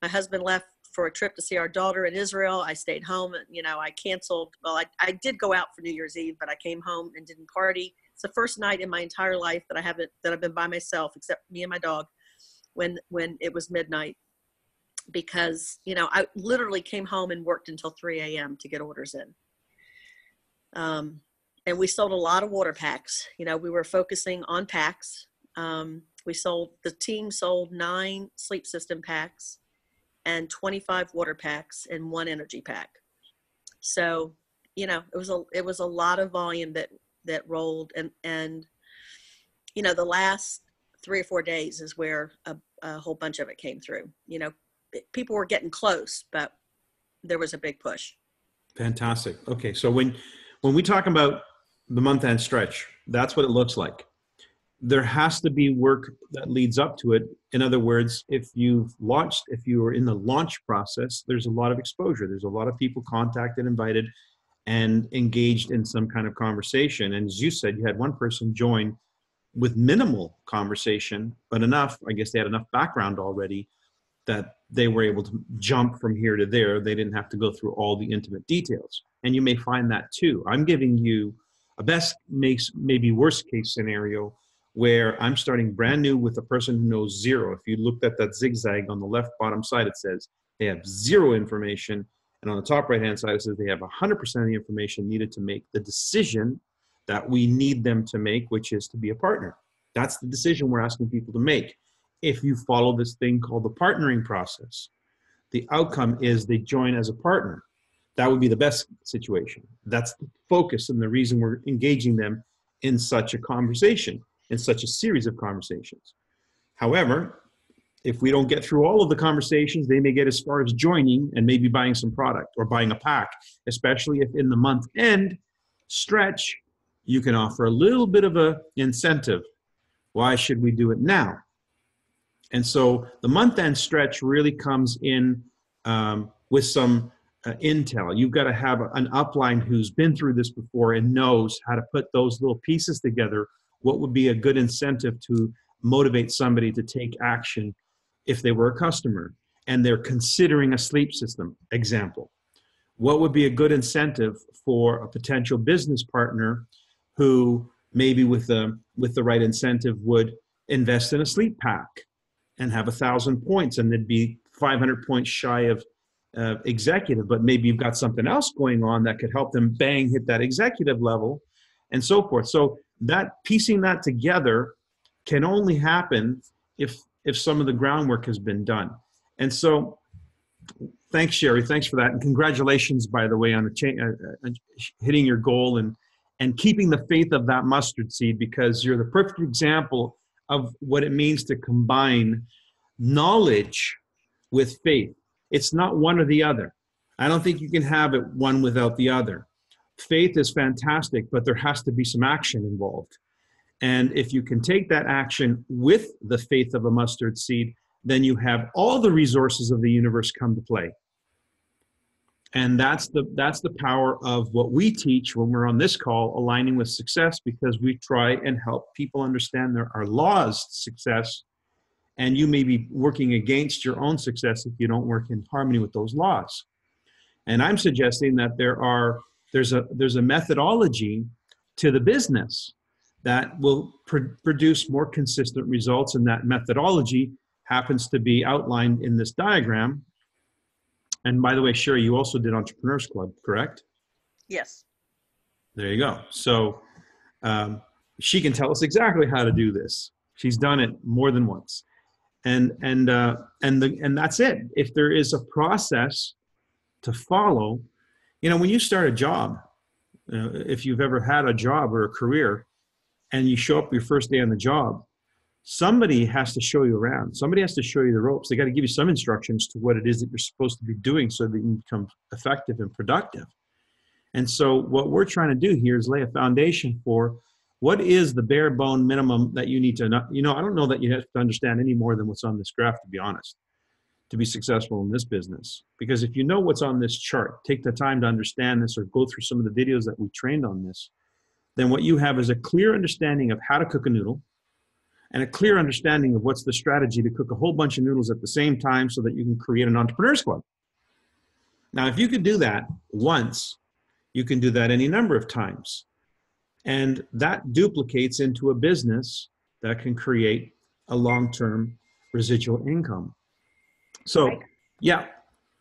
My husband left for a trip to see our daughter in Israel. I stayed home, and, I canceled. Well, I did go out for New Year's Eve, but I came home and didn't party. It's the first night in my entire life that I've been by myself, except me and my dog, when it was midnight, because, I literally came home and worked until 3 a.m. to get orders in. And we sold a lot of water packs. We were focusing on packs. The team sold 9 sleep system packs and 25 water packs and 1 energy pack. So, it was a lot of volume that rolled, and the last 3 or 4 days is where a whole bunch of it came through. People were getting close, but there was a big push. Fantastic. Okay. So when we talk about the Monthend Stretch, that's what it looks like. There has to be work that leads up to it. In other words, if you are in the launch process, there's a lot of exposure. There's a lot of people contacted, invited, and engaged in some kind of conversation. And as you said, you had one person join with minimal conversation, but enough, I guess they had enough background already that they were able to jump from here to there. They didn't have to go through all the intimate details. And you may find that too. I'm giving you a best, maybe worst case scenario, where I'm starting brand new with a person who knows zero. If you looked at that zigzag on the left bottom side, it says they have zero information. And on the top right-hand side, it says they have 100% of the information needed to make the decision that we need them to make, which is to be a partner. That's the decision we're asking people to make. If you follow this thing called the partnering process, the outcome is they join as a partner. That would be the best situation. That's the focus and the reason we're engaging them in such a conversation, in such a series of conversations. However, if we don't get through all of the conversations, they may get as far as joining and maybe buying some product or buying a pack, especially if in the month-end stretch, you can offer a little bit of an incentive. Why should we do it now? And so the month-end stretch really comes in with some intel. You've got to have an upline who's been through this before and knows how to put those little pieces together. What would be a good incentive to motivate somebody to take action if they were a customer and they're considering a sleep system, example? What would be a good incentive for a potential business partner who maybe with the right incentive would invest in a sleep pack and have 1,000 points, and they'd be 500 points shy of executive, but maybe you've got something else going on that could help them hit that executive level and so forth. So that piecing that together can only happen if some of the groundwork has been done. And so thanks, Sherry. Thanks for that. And congratulations, by the way, on hitting your goal and keeping the faith of that mustard seed, because you're the perfect example of what it means to combine knowledge with faith. It's not one or the other. I don't think you can have it one without the other. Faith is fantastic, but there has to be some action involved. And if you can take that action with the faith of a mustard seed, then you have all the resources of the universe come to play. And that's the power of what we teach when we're on this call, Aligning with Success, because we try and help people understand there are laws to success, and you may be working against your own success if you don't work in harmony with those laws. And I'm suggesting that there's a methodology to the business that will produce more consistent results, and that methodology happens to be outlined in this diagram. And by the way, Sherry, you also did Entrepreneurs Club, correct? Yes. There you go. So she can tell us exactly how to do this. She's done it more than once, and that's it. If there is a process to follow, when you start a job, if you've ever had a job or a career, and you show up your first day on the job, somebody has to show you around. Somebody has to show you the ropes. They got to give you some instructions to what it is that you're supposed to be doing so that you can become effective and productive. And so what we're trying to do here is lay a foundation for what is the bare bone minimum that you need to know. You know, I don't know that you have to understand any more than what's on this graph, to be honest, to be successful in this business. Because if you know what's on this chart, take the time to understand this or go through some of the videos that we trained on this, then what you have is a clear understanding of how to cook a noodle and a clear understanding of what's the strategy to cook a whole bunch of noodles at the same time so that you can create an entrepreneur's club. Now, if you could do that once, you can do that any number of times. And that duplicates into a business that can create a long-term residual income. So, yeah.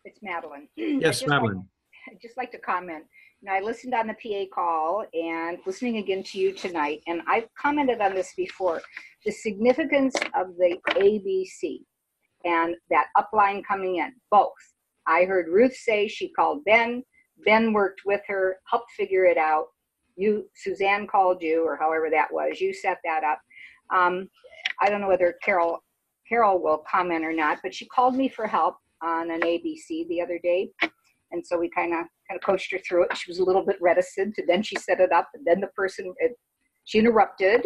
It's Madeline. Yes, Madeline. I'd just like to comment. You know, I listened on the PA call and listening again to you tonight, and I've commented on this before, the significance of the ABC and that upline coming in, both. I heard Ruth say she called Ben. Ben worked with her, helped figure it out. You, Suzanne called you, or however that was. You set that up. I don't know whether Carol will comment or not, but she called me for help on an ABC the other day. And so we kind of coached her through it. She was a little bit reticent, and then she set it up, and then the person, she interrupted,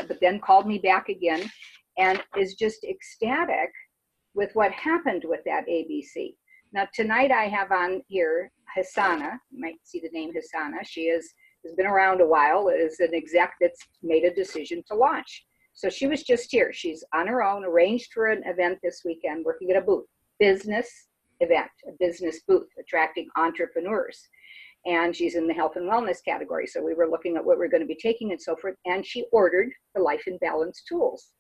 but then called me back again and is just ecstatic with what happened with that ABC. Now, tonight I have on here Hassana. You might see the name Hassana. She has been around a while, is an exec that's made a decision to launch. So she was just here. She's on her own, arranged for an event this weekend, working at a booth, business event, a business booth, attracting entrepreneurs. And she's in the health and wellness category. So we were looking at what we're going to be taking and so forth. And she ordered the Life in Balance tools.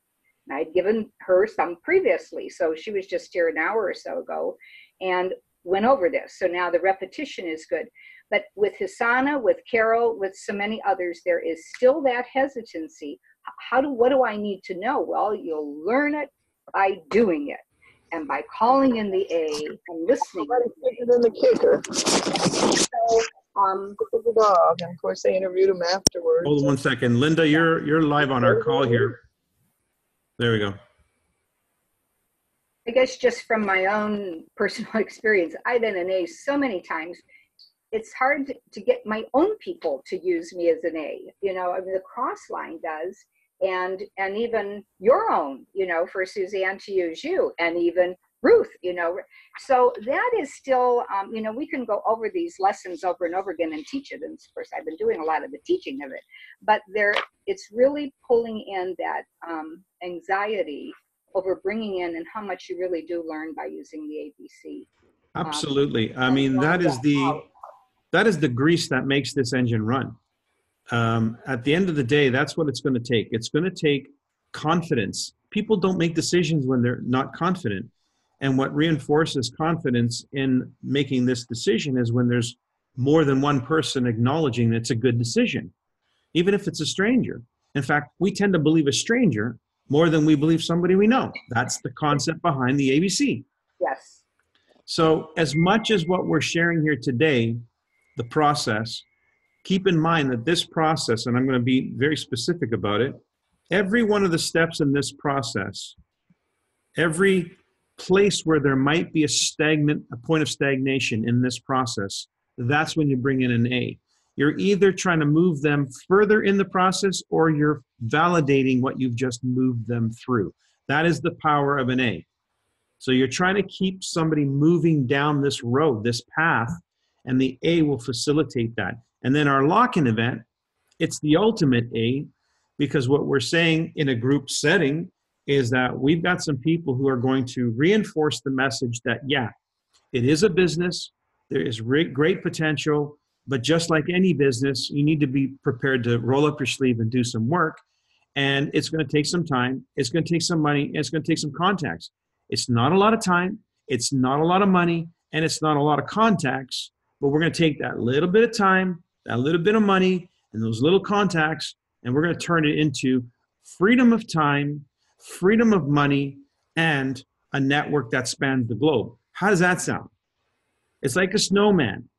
And I'd given her some previously. So she was just here an hour or so ago and went over this. So now the repetition is good. But with Hassana, with Carol, with so many others, there is still that hesitancy. What do I need to know? Well, you'll learn it by doing it. And by calling in the A and listening. In the kicker. So, the dog, and of course they interviewed him afterwards. Hold on 1 second. Linda, you're live on our call here. There we go. I guess just from my own personal experience, I've been an A so many times. It's hard to get my own people to use me as an A. You know, I mean, the cross line does, and even your own, you know, for Suzanne to use you, and even Ruth, you know. So that is still, you know, we can go over these lessons over and over again and teach it. And of course, I've been doing a lot of the teaching of it, but it's really pulling in that anxiety over bringing in and how much you really do learn by using the ABC. Absolutely. I mean, that is the grease that makes this engine run. At the end of the day, that's what it's going to take. It's going to take confidence. People don't make decisions when they're not confident. And what reinforces confidence in making this decision is when there's more than one person acknowledging that it's a good decision, even if it's a stranger. In fact, we tend to believe a stranger more than we believe somebody we know. That's the concept behind the ABC. Yes. So as much as what we're sharing here today, the process, keep in mind that this process, and I'm going to be very specific about it, every one of the steps in this process, every place where there might be a point of stagnation in this process, that's when you bring in an A. You're either trying to move them further in the process or you're validating what you've just moved them through. That is the power of an A. So you're trying to keep somebody moving down this road, this path, and the A will facilitate that. And then our lock-in event, it's the ultimate A, because what we're saying in a group setting is that we've got some people who are going to reinforce the message that, yeah, it is a business, there is great potential, but just like any business, you need to be prepared to roll up your sleeve and do some work. And it's going to take some time, it's going to take some money, and it's going to take some contacts. It's not a lot of time, it's not a lot of money, and it's not a lot of contacts, but we're going to take that little bit of time, that little bit of money, and those little contacts, and we're going to turn it into freedom of time, freedom of money, and a network that spans the globe. How does that sound? It's like a snowman.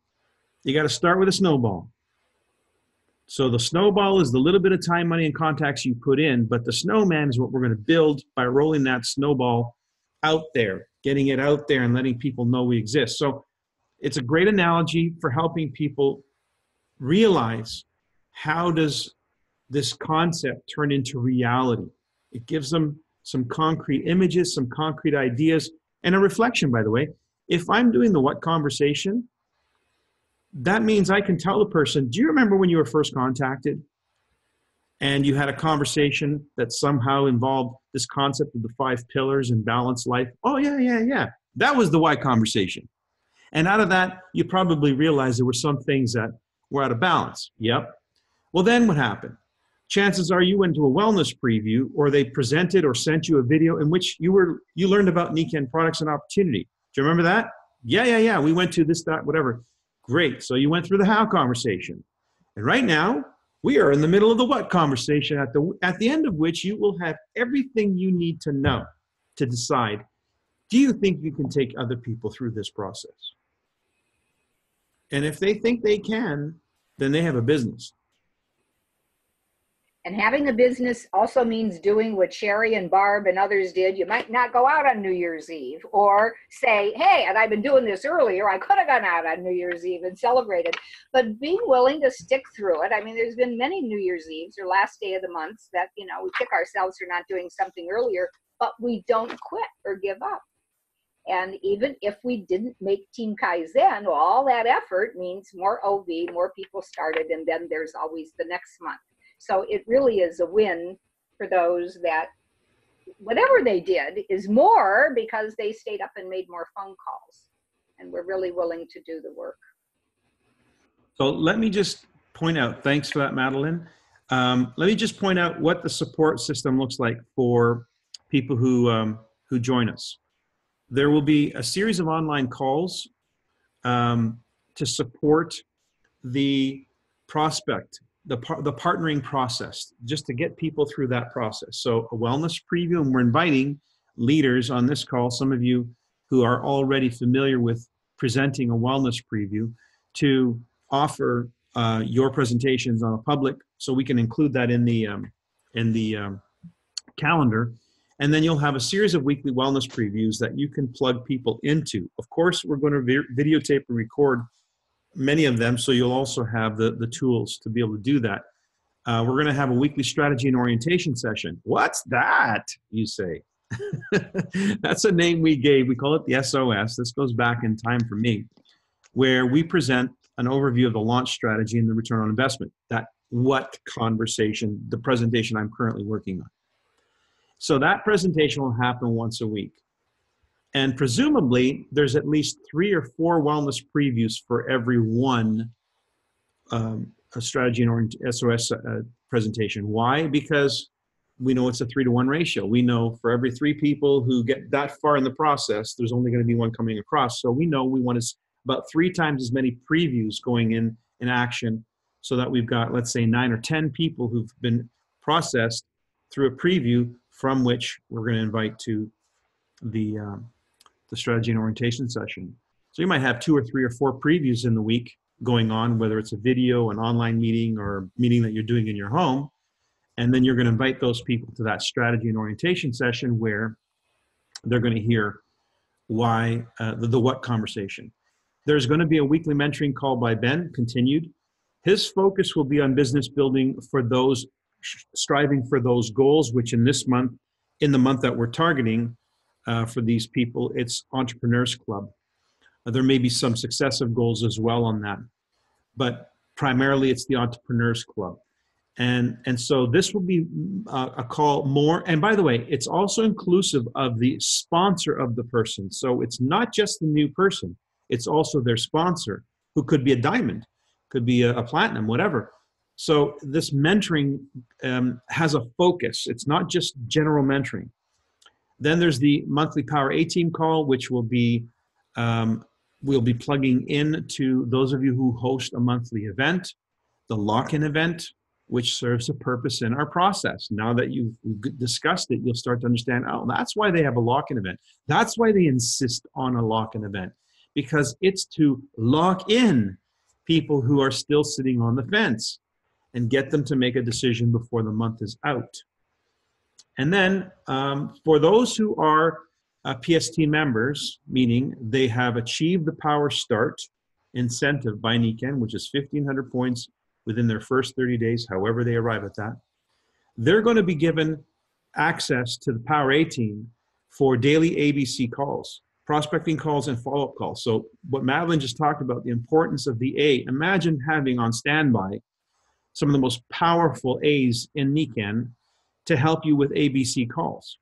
You got to start with a snowball. So the snowball is the little bit of time, money, and contacts you put in, but the snowman is what we're going to build by rolling that snowball out there, getting it out there and letting people know we exist. So it's a great analogy for helping people realize, how does this concept turn into reality? It gives them some concrete images, some concrete ideas, and a reflection, by the way. If I'm doing the what conversation, that means I can tell the person, do you remember when you were first contacted and you had a conversation that somehow involved this concept of the 5 pillars and balanced life? Oh, yeah. That was the why conversation. And out of that, you probably realized there were some things that were out of balance. Yep. Well, then what happened? Chances are you went to a wellness preview, or they presented or sent you a video in which you learned about Niken products and opportunity. Do you remember that? Yeah. We went to this, that, whatever. Great. So you went through the how conversation. And right now, we are in the middle of the what conversation, at the end of which you will have everything you need to know to decide, do you think you can take other people through this process? And if they think they can, then they have a business. And having a business also means doing what Sherry and Barb and others did. You might not go out on New Year's Eve, or say, hey, and I've been doing this earlier, I could have gone out on New Year's Eve and celebrated. But being willing to stick through it. I mean, there's been many New Year's Eves or last day of the months that, we kick ourselves for not doing something earlier, but we don't quit or give up. And even if we didn't make Team Kaizen, all that effort means more OV, more people started, and then there's always the next month. So it really is a win for those that whatever they did is more because they stayed up and made more phone calls and were really willing to do the work. So let me just point out, thanks for that, Madeline. Let me just point out what the support system looks like for people who join us. There will be a series of online calls to support the prospect, the partnering process, just to get people through that process. So a wellness preview, and we're inviting leaders on this call, some of you who are already familiar with presenting a wellness preview, to offer your presentations on a public, so we can include that in the calendar. And then you'll have a series of weekly wellness previews that you can plug people into. Of course, we're going to videotape and record many of them, so you'll also have the tools to be able to do that. We're going to have a weekly strategy and orientation session. What's that, you say? That's a name we gave. We call it the SOS. This goes back in time for me, where we present an overview of the launch strategy and the return on investment. That what conversation, the presentation I'm currently working on. So that presentation will happen once a week. And presumably, there's at least 3 or 4 wellness previews for every one a strategy and SOS presentation. Why? Because we know it's a 3-to-1 ratio. We know for every 3 people who get that far in the process, there's only going to be one coming across. So we know we want about 3 times as many previews going in action, so that we've got, let's say, 9 or 10 people who've been processed through a preview, from which we're going to invite to the strategy and orientation session. So you might have 2 or 3 or 4 previews in the week going on, whether it's a video, an online meeting, or a meeting that you're doing in your home. And then you're going to invite those people to that strategy and orientation session, where they're going to hear why, the what conversation. There's going to be a weekly mentoring call by Ben, continued. His focus will be on business building for those striving for those goals, which in this month, in the month that we're targeting for these people, it's Entrepreneurs Club. There may be some successive goals as well on that, but primarily it's the Entrepreneurs Club. And so this will be a call more, and by the way, it's also inclusive of the sponsor of the person. So it's not just the new person, it's also their sponsor, who could be a diamond, could be a platinum, whatever. So this mentoring has a focus. It's not just general mentoring. Then there's the monthly Power A-Team call, which will be, we'll be plugging into those of you who host a monthly event, the lock-in event, which serves a purpose in our process. Now that you've discussed it, you'll start to understand, oh, that's why they have a lock-in event. That's why they insist on a lock-in event, because it's to lock in people who are still sitting on the fence. and get them to make a decision before the month is out. And then for those who are PST members, meaning they have achieved the Power Start incentive by NICAN, which is 1,500 points within their first 30 days, however they arrive at that, they're going to be given access to the Power A team for daily ABC calls, prospecting calls, and follow-up calls. So what Madeline just talked about, the importance of the A, imagine having on standby some of the most powerful A's in NICAN to help you with ABC calls.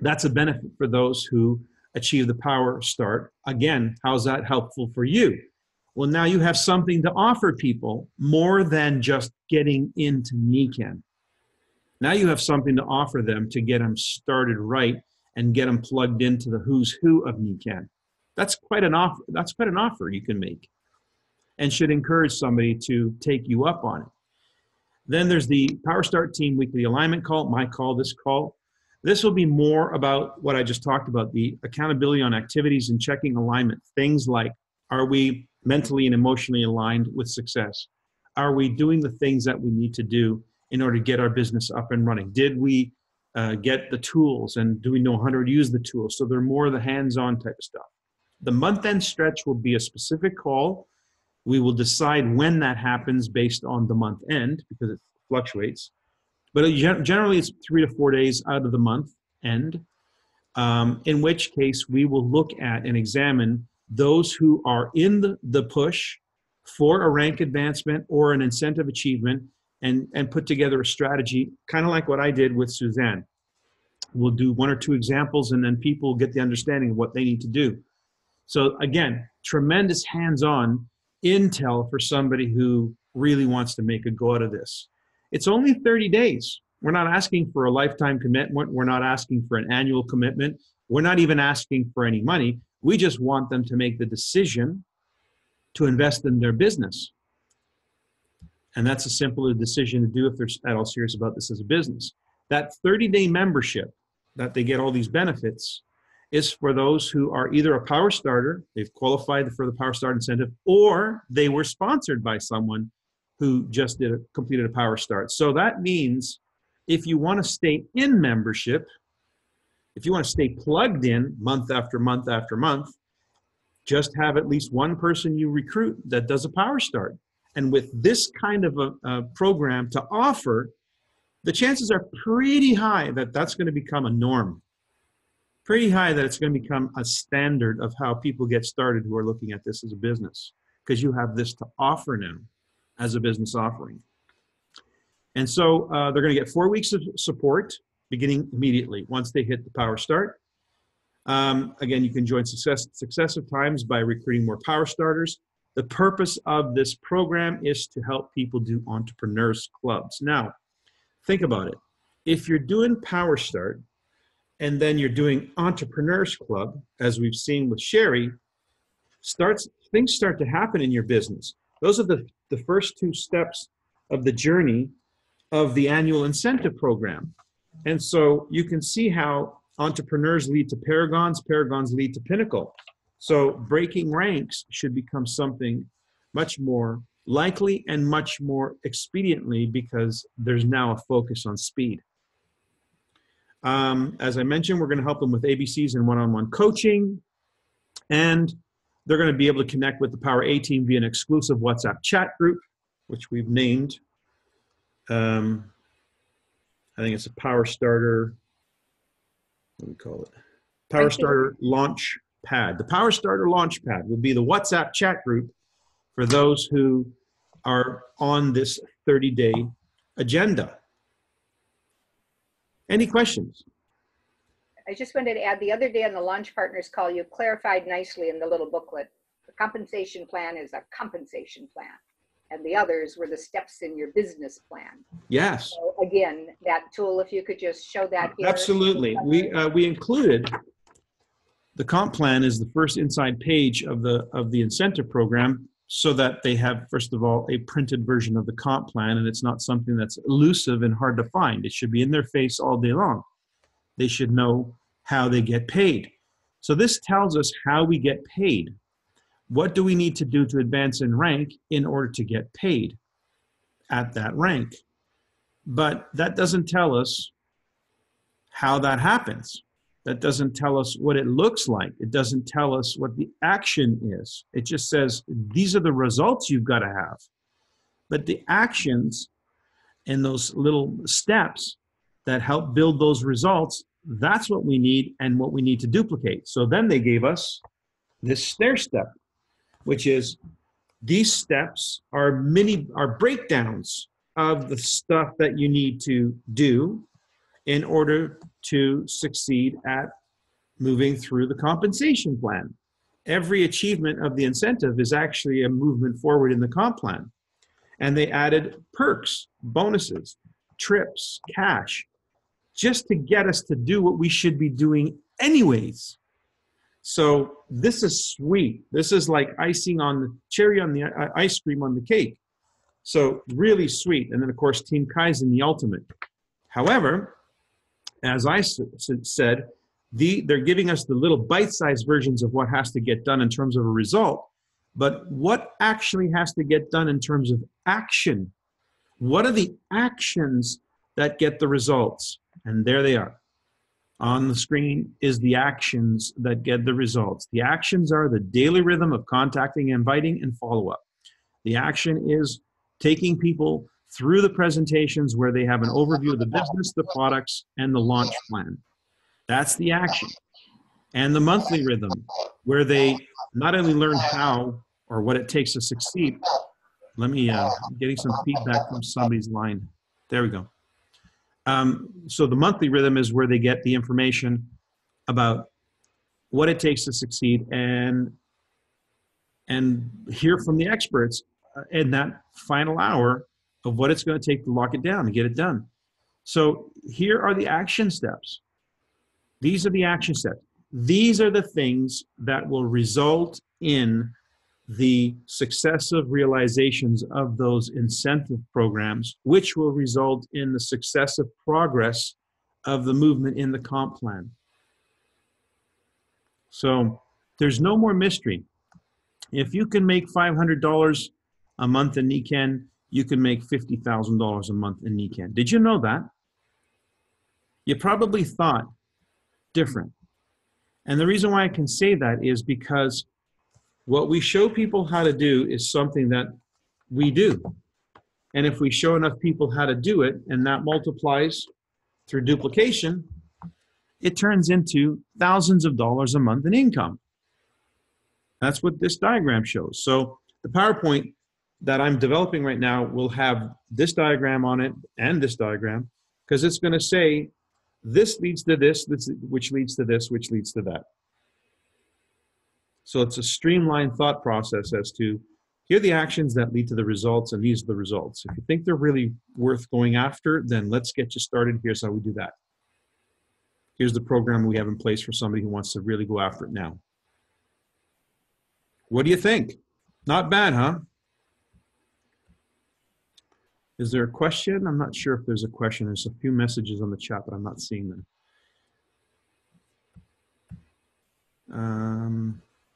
That's a benefit for those who achieve the Power Start. Again, how's that helpful for you? Well, now you have something to offer people more than just getting into NICAN. Now you have something to offer them to get them started right and get them plugged into the who's who of NICAN. That's quite an offer. That's quite an offer you can make, and should encourage somebody to take you up on it. Then there's the Power Start Team Weekly Alignment Call, my call, this call. This will be more about what I just talked about, the accountability on activities and checking alignment. Things like, are we mentally and emotionally aligned with success? Are we doing the things that we need to do in order to get our business up and running? Did we get the tools, and do we know how to use the tools? So they're more the hands-on type of stuff. The month-end stretch will be a specific call. We will decide when that happens based on the month end because it fluctuates. But generally it's 3 to 4 days out of the month end, in which case we will look at and examine those who are in the push for a rank advancement or an incentive achievement, and put together a strategy, kind of like what I did with Suzanne. We'll do 1 or 2 examples, and then people get the understanding of what they need to do. So again, tremendous hands-on intel for somebody who really wants to make a go out of this. It's only 30 days. We're not asking for a lifetime commitment. We're not asking for an annual commitment. We're not even asking for any money. We just want them to make the decision to invest in their business. And that's a simpler decision to do if they're at all serious about this as a business. That 30-day membership that they get all these benefits is for those who are either a Power Starter, they've qualified for the Power Start incentive, or they were sponsored by someone who just completed a Power Start. So that means if you want to stay in membership, if you want to stay plugged in month after month after month, just have at least one person you recruit that does a Power Start. And with this kind of a program to offer, the chances are pretty high that that's going to become a norm. Pretty high that it's going to become a standard of how people get started who are looking at this as a business, because you have this to offer now as a business offering. And so they're going to get 4 weeks of support beginning immediately once they hit the Power Start. Again, you can join successive times by recruiting more Power Starters. The purpose of this program is to help people do entrepreneurs clubs. Now, think about it. If you're doing Power Start and then you're doing Entrepreneurs Club, as we've seen with Sherry, things start to happen in your business. Those are the first 2 steps of the journey of the annual incentive program. And so you can see how entrepreneurs lead to paragons, paragons lead to pinnacle. So breaking ranks should become something much more likely and much more expediently because there's now a focus on speed. As I mentioned, we're going to help them with ABCs and one-on-one coaching, and they're going to be able to connect with the Power A team via an exclusive WhatsApp chat group, which we've named. I think it's a Power Starter, what do we call it? Power Starter Launch Pad. The Power Starter Launch Pad will be the WhatsApp chat group for those who are on this 30-day agenda. Any questions? I just wanted to add, the other day on the Launch Partners call, you clarified nicely in the little booklet, the compensation plan is a compensation plan, and the others were the steps in your business plan. Yes. So again, that tool, if you could just show that here. Absolutely. We included the comp plan is the first inside page of the incentive program, so that they have, first of all, a printed version of the comp plan, and it's not something that's elusive and hard to find. It should be in their face all day long. They should know how they get paid. So this tells us how we get paid. What do we need to do to advance in rank in order to get paid? at that rank. But that doesn't tell us how that happens. That doesn't tell us what it looks like. It doesn't tell us what the action is. It just says, these are the results you've got to have. But the actions and those little steps that help build those results, that's what we need and what we need to duplicate. So then they gave us this stair step, which is these steps are breakdowns of the stuff that you need to do in order to succeed at moving through the compensation plan. Every achievement of the incentive is actually a movement forward in the comp plan. And they added perks, bonuses, trips, cash, just to get us to do what we should be doing anyways. So this is sweet. This is like icing on the cherry on the ice cream on the cake. So really sweet. And then of course, Team Kaizen, the ultimate. However, as I said, they're giving us the little bite-sized versions of what has to get done in terms of a result. But what actually has to get done in terms of action? What are the actions that get the results? And there they are. On the screen is the actions that get the results. The actions are the daily rhythm of contacting, inviting, and follow-up. The action is taking people through the presentations where they have an overview of the business, the products, and the launch plan. That's the action. And the monthly rhythm, where they not only learn how or what it takes to succeed. Let me, I'm getting some feedback from somebody's line. There we go. So the monthly rhythm is where they get the information about what it takes to succeed and hear from the experts in that final hour of what it's going to take to lock it down and get it done. So here are the action steps. These are the action steps. These are the things that will result in the successive realizations of those incentive programs, which will result in the successive progress of the movement in the comp plan. So there's no more mystery. If you can make $500 a month in NECAN, you can make $50,000 a month in NECAN. Did you know that? You probably thought different. And the reason why I can say that is because what we show people how to do is something that we do. And if we show enough people how to do it, and that multiplies through duplication, it turns into thousands of dollars a month in income. That's what this diagram shows. So the PowerPoint that I'm developing right now will have this diagram on it and this diagram, because it's going to say this leads to this, which leads to this, which leads to that. So it's a streamlined thought process as to here are the actions that lead to the results, and these are the results. If you think they're really worth going after, then let's get you started. Here's how we do that. Here's the program we have in place for somebody who wants to really go after it now. What do you think? Not bad, huh? Is there a question? I'm not sure if there's a question. There's a few messages on the chat, but I'm not seeing them.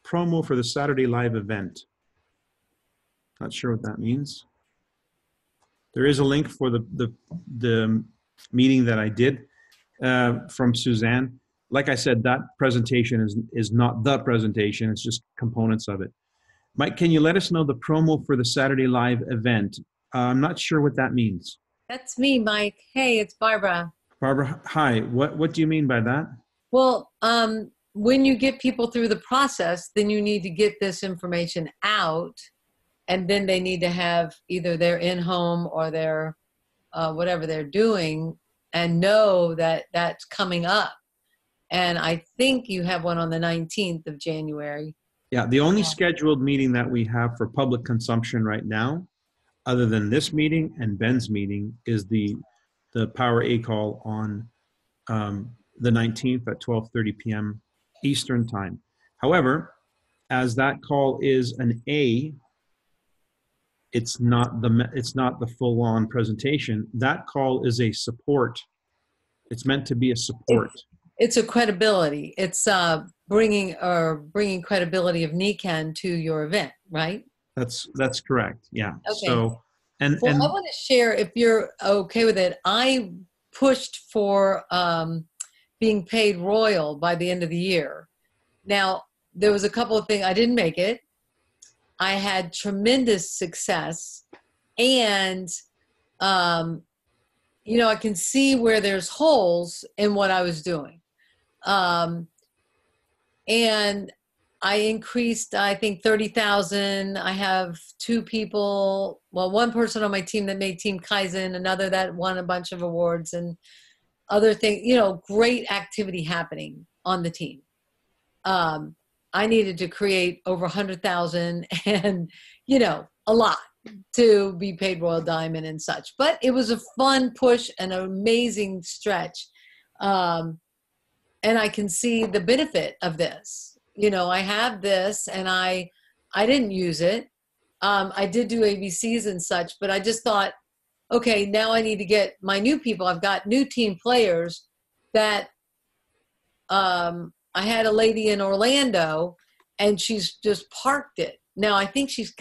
Promo for the Saturday live event. Not sure what that means. There is a link for the meeting that I did from Suzanne. Like I said, that presentation is not the presentation. It's just components of it. Mike, can you let us know the promo for the Saturday live event? I'm not sure what that means. That's me, Mike. Hey, it's Barbara. Barbara, hi. What do you mean by that? Well, when you get people through the process, then you need to get this information out, and then they need to have either their in-home or their whatever they're doing and know that that's coming up. And I think you have one on the 19th of January. Yeah, the only scheduled meeting that we have for public consumption right now, other than this meeting and Ben's meeting, is the Power A call on the 19th at 12:30 p.m. Eastern time. However, as that call is an A, it's not the full-on presentation. That call is a support. It's meant to be a support. It's a credibility. It's bringing credibility of NECAN to your event, right? That's correct. Yeah. Okay. So And Well, I want to share, if you're okay with it, I pushed for being paid royal by the end of the year. Now, there was a couple of things. I didn't make it. I had tremendous success. And, you know, I can see where there's holes in what I was doing. And I increased, I think, 30,000. I have 2 people, well, 1 person on my team that made Team Kaizen, another that won a bunch of awards, and other things, you know, great activity happening on the team. I needed to create over 100,000 and, you know, a lot to be paid Royal Diamond and such. But it was a fun push and an amazing stretch. And I can see the benefit of this. You know, I have this and I didn't use it. I did do ABCs and such, but I just thought, okay, now I need to get my new people. I've got new team players that, I had a lady in Orlando and she's just parked it. Now I think she's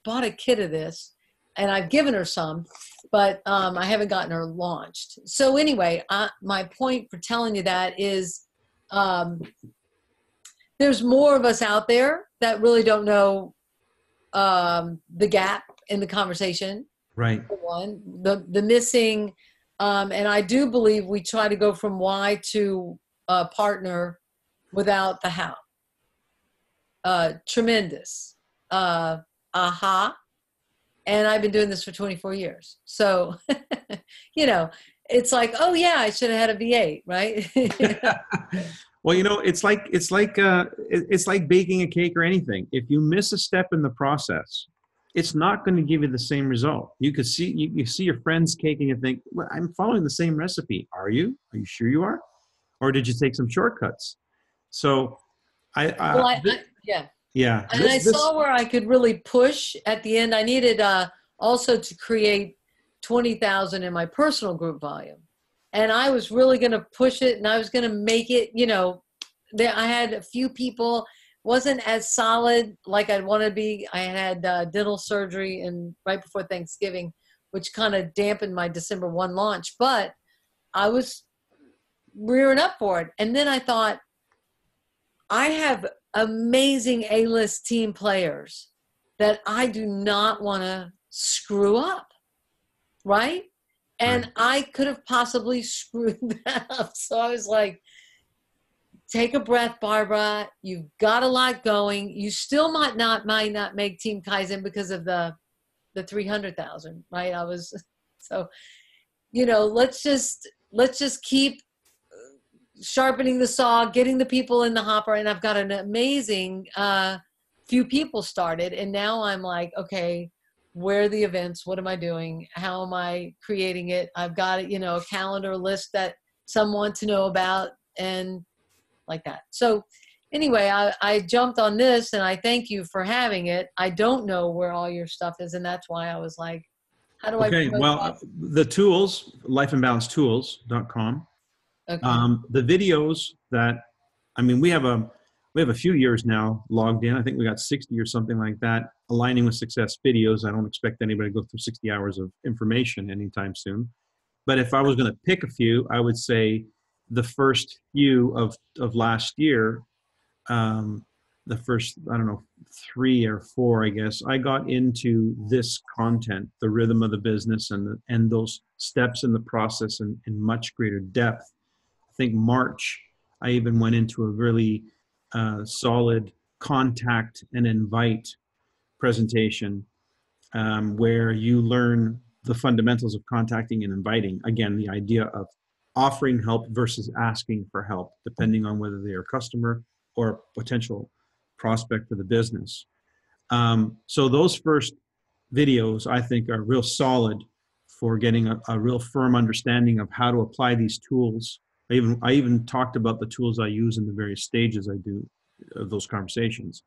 bought a kit of this and I've given her some, but I haven't gotten her launched. So anyway, my point for telling you that is, there's more of us out there that really don't know the gap in the conversation. right. One, the missing, and I do believe we try to go from why to partner without the how. Tremendous. Aha. And I've been doing this for 24 years. So, you know, it's like, oh yeah, I should have had a V8, right? Well, you know, it's like baking a cake or anything. If you miss a step in the process, it's not going to give you the same result. You could see you see your friend's cake and you think, well, I'm following the same recipe. Are you? Are you sure you are? Or did you take some shortcuts? So Yeah. yeah. And I saw where I could really push at the end. I needed also to create 20,000 in my personal group volume. And I was really going to push it and I was going to make it, you know, I had a few people, wasn't as solid like I'd want to be. I had dental surgery right before Thanksgiving, which kind of dampened my December 1 launch, but I was rearing up for it. And then I thought, I have amazing A-list team players that I do not want to screw up, right? And Right. I could have possibly screwed that up. So I was like, take a breath, Barbara. You've got a lot going. You still might not make Team Kaizen because of the 300,000, right? So, you know, let's just keep sharpening the saw, getting the people in the hopper. And I've got an amazing few people started. And now I'm like, okay, where are the events? What am I doing? How am I creating it? I've got, you know, a calendar list that some want to know about and like that. So anyway, I jumped on this and I thank you for having it. I don't know where all your stuff is. And that's why I was like, how do I? Okay. Well, the tools, lifeandbalancetools.com. Okay. The videos that, I mean, we have a few years now logged in. I think we got 60 or something like that. Aligning with Success videos. I don't expect anybody to go through 60 hours of information anytime soon. But if I was going to pick a few, I would say the first few of last year, the first, I don't know, 3 or 4, I guess, I got into this content, the rhythm of the business and those steps in the process in much greater depth. I think March, I even went into a really solid contact and invite presentation where you learn the fundamentals of contacting and inviting. Again, the idea of offering help versus asking for help, depending on whether they are a customer or a potential prospect for the business. So those first videos, I think, are real solid for getting a real firm understanding of how to apply these tools. I even talked about the tools I use in the various stages I do of those conversations.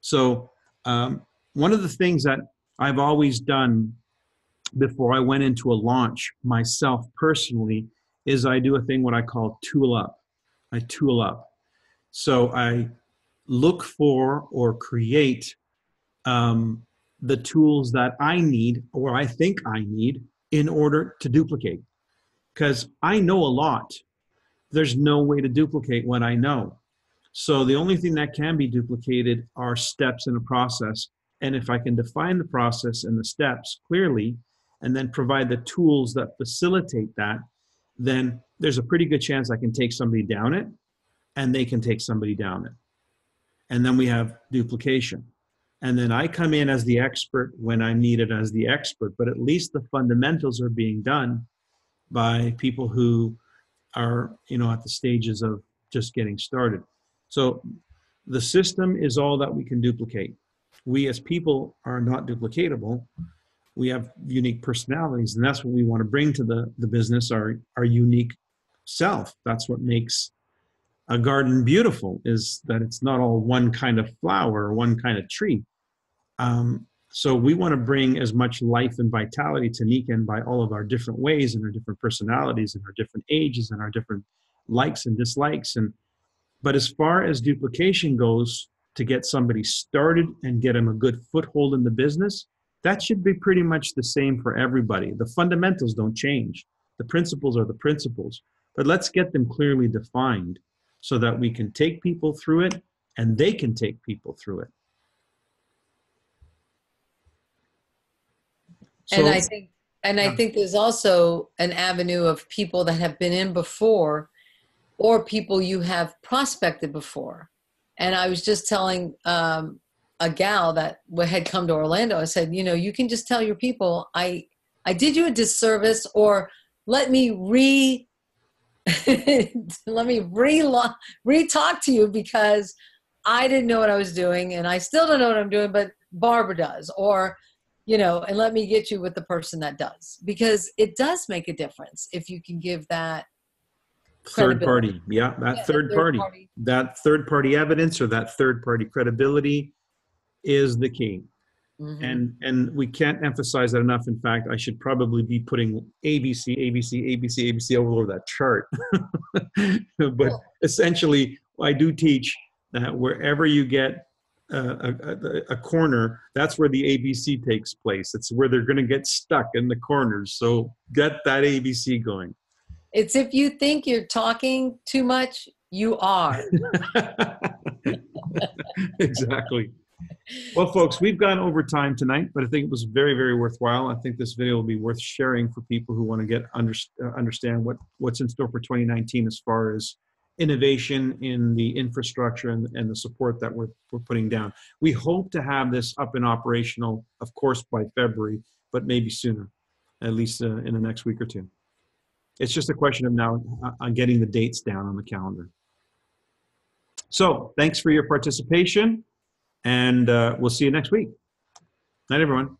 So one of the things that I've always done before I went into a launch myself personally is I do a thing what I call tool up. I tool up. So I look for or create the tools that I need or I think I need in order to duplicate. Because I know a lot. There's no way to duplicate what I know. So the only thing that can be duplicated are steps in a process. And if I can define the process and the steps clearly, and then provide the tools that facilitate that, then there's a pretty good chance I can take somebody down it, and they can take somebody down it. And then we have duplication. And then I come in as the expert when I'm needed as the expert, but at least the fundamentals are being done by people who are, at the stages of just getting started. So the system is all that we can duplicate. We as people are not duplicatable. We have unique personalities, and that's what we want to bring to the business, our unique self. That's what makes a garden beautiful, is that it's not all one kind of flower or one kind of tree. So we want to bring as much life and vitality to Niken by all of our different ways and our different personalities and our different ages and our different likes and dislikes. But as far as duplication goes, to get somebody started and get them a good foothold in the business, that should be pretty much the same for everybody. The fundamentals don't change. The principles are the principles, but let's get them clearly defined so that we can take people through it and they can take people through it. And I think there's also an avenue of people that have been in before, or people you have prospected before. And I was just telling a gal that had come to Orlando, I said, you can just tell your people, I did you a disservice, or let me re-talk to you because I didn't know what I was doing, and I still don't know what I'm doing, but Barbara does, or, and let me get you with the person that does, because it does make a difference if you can give that third party. Yeah, that third party. That third party evidence or that third party credibility is the key. Mm-hmm. And we can't emphasize that enough. In fact, I should probably be putting ABC, ABC, ABC, ABC all over that chart. But essentially, I do teach that wherever you get a corner, that's where the ABC takes place. It's where they're going to get stuck in the corners. So get that ABC going. It's if you think you're talking too much, you are. Exactly. Well, folks, we've gone over time tonight, but I think it was very, very worthwhile. I think this video will be worth sharing for people who want to get understand what's in store for 2019 as far as innovation in the infrastructure and the support that we're putting down. We hope to have this up and operational, of course, by February, but maybe sooner, at least in the next week or two. It's just a question of now getting the dates down on the calendar. So thanks for your participation, and we'll see you next week. Night, everyone.